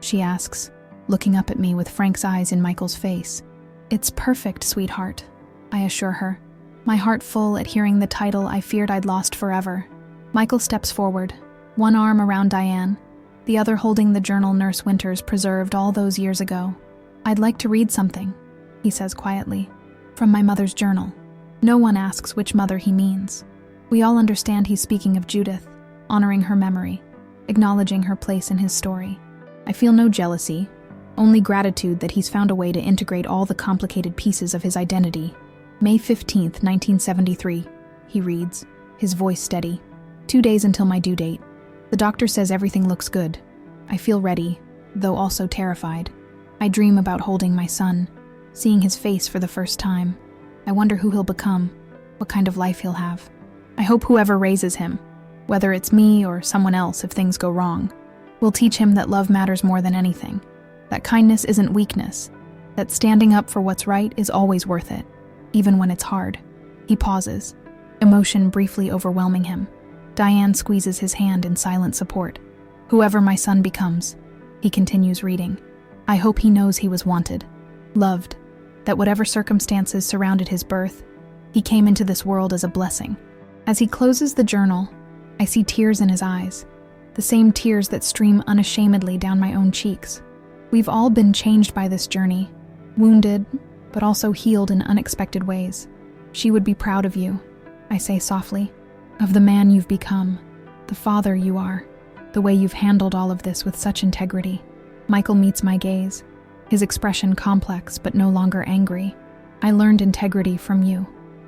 Speaker 1: she asks, looking up at me with Frank's eyes in Michael's face. "It's perfect, sweetheart," I assure her, my heart full at hearing the title I feared I'd lost forever. Michael steps forward, one arm around Diane, the other holding the journal Nurse Winters preserved all those years ago. "I'd like to read something," he says quietly, "from my mother's journal." No one asks which mother he means. We all understand he's speaking of Judith, honoring her memory, acknowledging her place in his story. I feel no jealousy, only gratitude that he's found a way to integrate all the complicated pieces of his identity. May 15th, 1973, he reads, his voice steady. 2 days until my due date. The doctor says everything looks good. I feel ready, though also terrified. I dream about holding my son, seeing his face for the first time. I wonder who he'll become, what kind of life he'll have. I hope whoever raises him, whether it's me or someone else if things go wrong, will teach him that love matters more than anything, that kindness isn't weakness, that standing up for what's right is always worth it, even when it's hard. He pauses, emotion briefly overwhelming him. Diane squeezes his hand in silent support. Whoever my son becomes, he continues reading. I hope he knows he was wanted, loved, that whatever circumstances surrounded his birth, he came into this world as a blessing. As he closes the journal, I see tears in his eyes, the same tears that stream unashamedly down my own cheeks. We've all been changed by this journey, wounded, but also healed in unexpected ways. She would be proud of you, I say softly, of the man you've become, the father you are, the way you've handled all of this with such integrity. Michael meets my gaze, his expression complex but no longer angry. I learned integrity from you,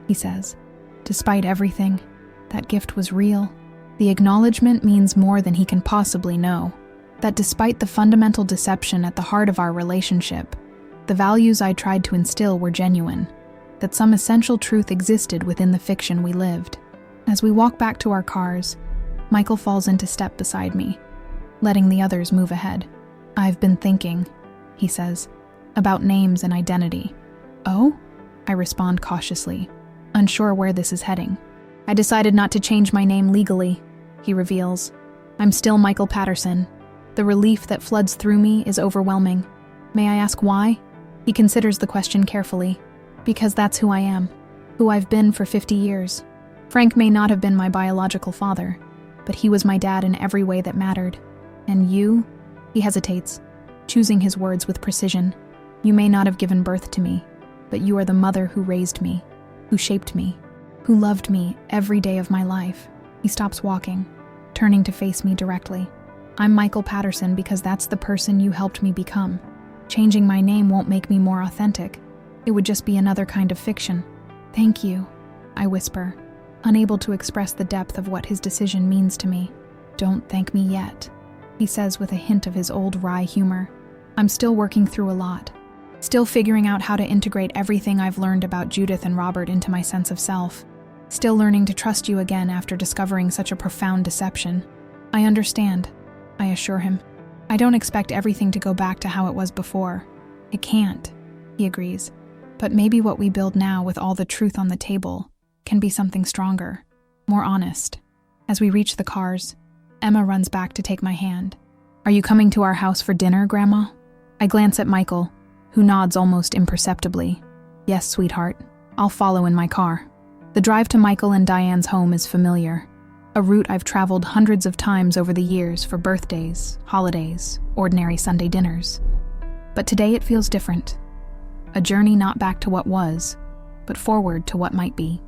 Speaker 1: he says. Despite everything, that gift was real. The acknowledgement means more than he can possibly know. That despite the fundamental deception at the heart of our relationship, the values I tried to instill were genuine. That some essential truth existed within the fiction we lived. As we walk back to our cars, Michael falls into step beside me, letting the others move ahead. I've been thinking, he says, about names and identity. Oh? I respond cautiously, unsure where this is heading. I decided not to change my name legally, he reveals. I'm still Michael Patterson. The relief that floods through me is overwhelming. May I ask why? He considers the question carefully. Because that's who I am, who I've been for 50 years. Frank may not have been my biological father, but he was my dad in every way that mattered. And you? He hesitates, choosing his words with precision. You may not have given birth to me, but you are the mother who raised me, who shaped me, who loved me every day of my life. He stops walking, turning to face me directly. I'm Michael Patterson because that's the person you helped me become. Changing my name won't make me more authentic. It would just be another kind of fiction. Thank you, I whisper, unable to express the depth of what his decision means to me. Don't thank me yet, he says with a hint of his old wry humor. I'm still working through a lot. Still figuring out how to integrate everything I've learned about Judith and Robert into my sense of self. Still learning to trust you again after discovering such a profound deception. I understand, I assure him. I don't expect everything to go back to how it was before. It can't, he agrees. But maybe what we build now with all the truth on the table can be something stronger, more honest. As we reach the cars, Emma runs back to take my hand. Are you coming to our house for dinner, Grandma? I glance at Michael, who nods almost imperceptibly. Yes, sweetheart. I'll follow in my car. The drive to Michael and Diane's home is familiar, a route I've traveled hundreds of times over the years for birthdays, holidays, ordinary Sunday dinners. But today it feels different. A journey not back to what was, but forward to what might be.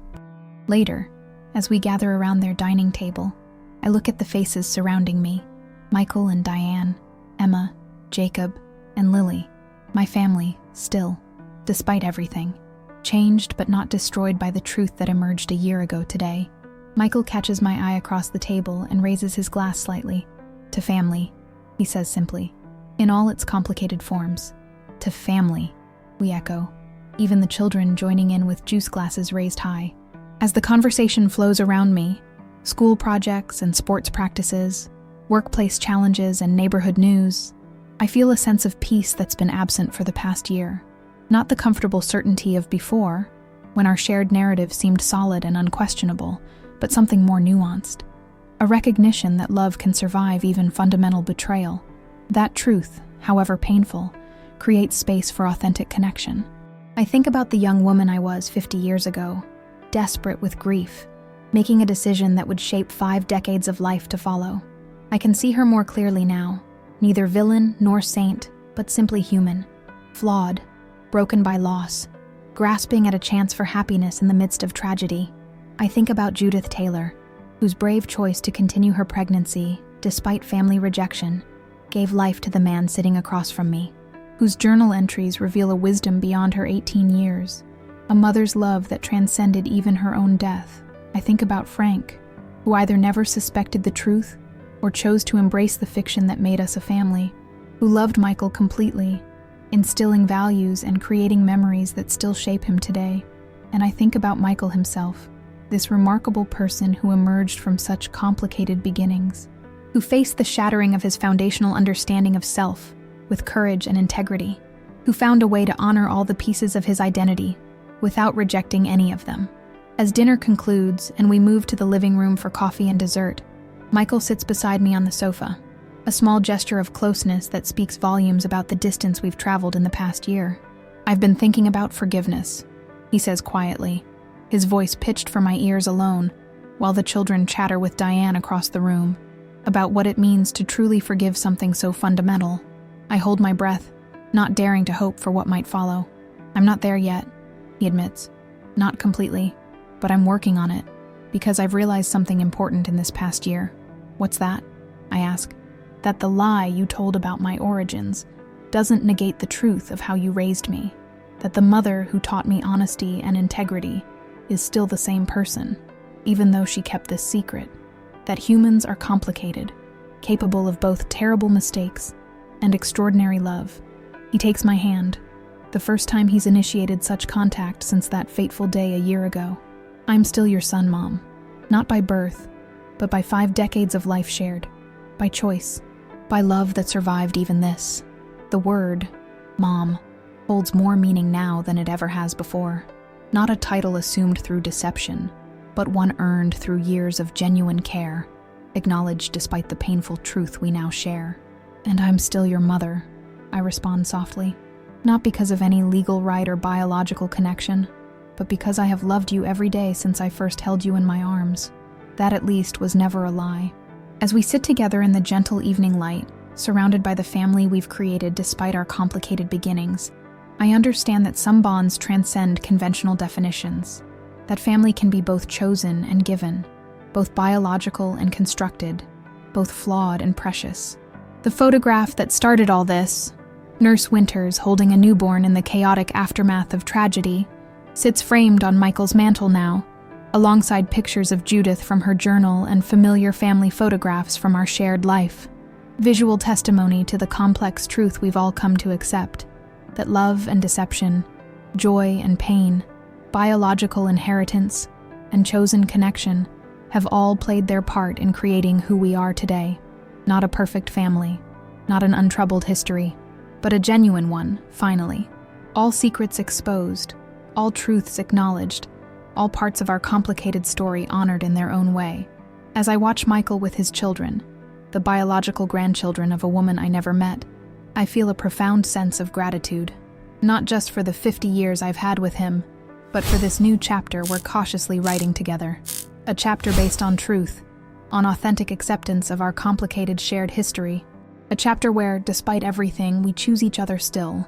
Speaker 1: Later, as we gather around their dining table, I look at the faces surrounding me. Michael and Diane, Emma, Jacob, and Lily. My family, still, despite everything. Changed but not destroyed by the truth that emerged a year ago today. Michael catches my eye across the table and raises his glass slightly. To family, he says simply, in all its complicated forms. To family, we echo, even the children joining in with juice glasses raised high. As the conversation flows around me, school projects and sports practices, workplace challenges and neighborhood news, I feel a sense of peace that's been absent for the past year. Not the comfortable certainty of before, when our shared narrative seemed solid and unquestionable, but something more nuanced. A recognition that love can survive even fundamental betrayal. That truth, however painful, creates space for authentic connection. I think about the young woman I was 50 years ago, desperate with grief, making a decision that would shape 5 decades of life to follow. I can see her more clearly now, neither villain nor saint, but simply human, flawed, broken by loss, grasping at a chance for happiness in the midst of tragedy. I think about Judith Taylor, whose brave choice to continue her pregnancy, despite family rejection, gave life to the man sitting across from me, whose journal entries reveal a wisdom beyond her 18 years, a mother's love that transcended even her own death. I think about Frank, who either never suspected the truth or chose to embrace the fiction that made us a family, who loved Michael completely, instilling values and creating memories that still shape him today. And I think about Michael himself, this remarkable person who emerged from such complicated beginnings, who faced the shattering of his foundational understanding of self with courage and integrity, who found a way to honor all the pieces of his identity without rejecting any of them. As dinner concludes and we move to the living room for coffee and dessert, Michael sits beside me on the sofa, a small gesture of closeness that speaks volumes about the distance we've traveled in the past year. "I've been thinking about forgiveness," he says quietly, his voice pitched for my ears alone, while the children chatter with Diane across the room about what it means to truly forgive something so fundamental. I hold my breath, not daring to hope for what might follow. "I'm not there yet," he admits. "Not completely, but I'm working on it, because I've realized something important in this past year." "What's that?" I ask. "That the lie you told about my origins doesn't negate the truth of how you raised me. That the mother who taught me honesty and integrity is still the same person, even though she kept this secret. That humans are complicated, capable of both terrible mistakes and extraordinary love." He takes my hand, the first time he's initiated such contact since that fateful day a year ago. "I'm still your son, Mom. Not by birth, but by 5 decades of life shared. By choice. By love that survived even this." The word, Mom, holds more meaning now than it ever has before. Not a title assumed through deception, but one earned through years of genuine care, acknowledged despite the painful truth we now share. "And I'm still your mother," I respond softly. "Not because of any legal right or biological connection, but because I have loved you every day since I first held you in my arms. That at least was never a lie." As we sit together in the gentle evening light, surrounded by the family we've created despite our complicated beginnings, I understand that some bonds transcend conventional definitions. That family can be both chosen and given, both biological and constructed, both flawed and precious. The photograph that started all this, Nurse Winters holding a newborn in the chaotic aftermath of tragedy, sits framed on Michael's mantle now, alongside pictures of Judith from her journal and familiar family photographs from our shared life. Visual testimony to the complex truth we've all come to accept, that love and deception, joy and pain, biological inheritance, and chosen connection have all played their part in creating who we are today. Not a perfect family, not an untroubled history, but a genuine one, finally. All secrets exposed, all truths acknowledged, all parts of our complicated story honored in their own way. As I watch Michael with his children, the biological grandchildren of a woman I never met, I feel a profound sense of gratitude, not just for the 50 years I've had with him, but for this new chapter we're cautiously writing together. A chapter based on truth, on authentic acceptance of our complicated shared history. A chapter where, despite everything, we choose each other still,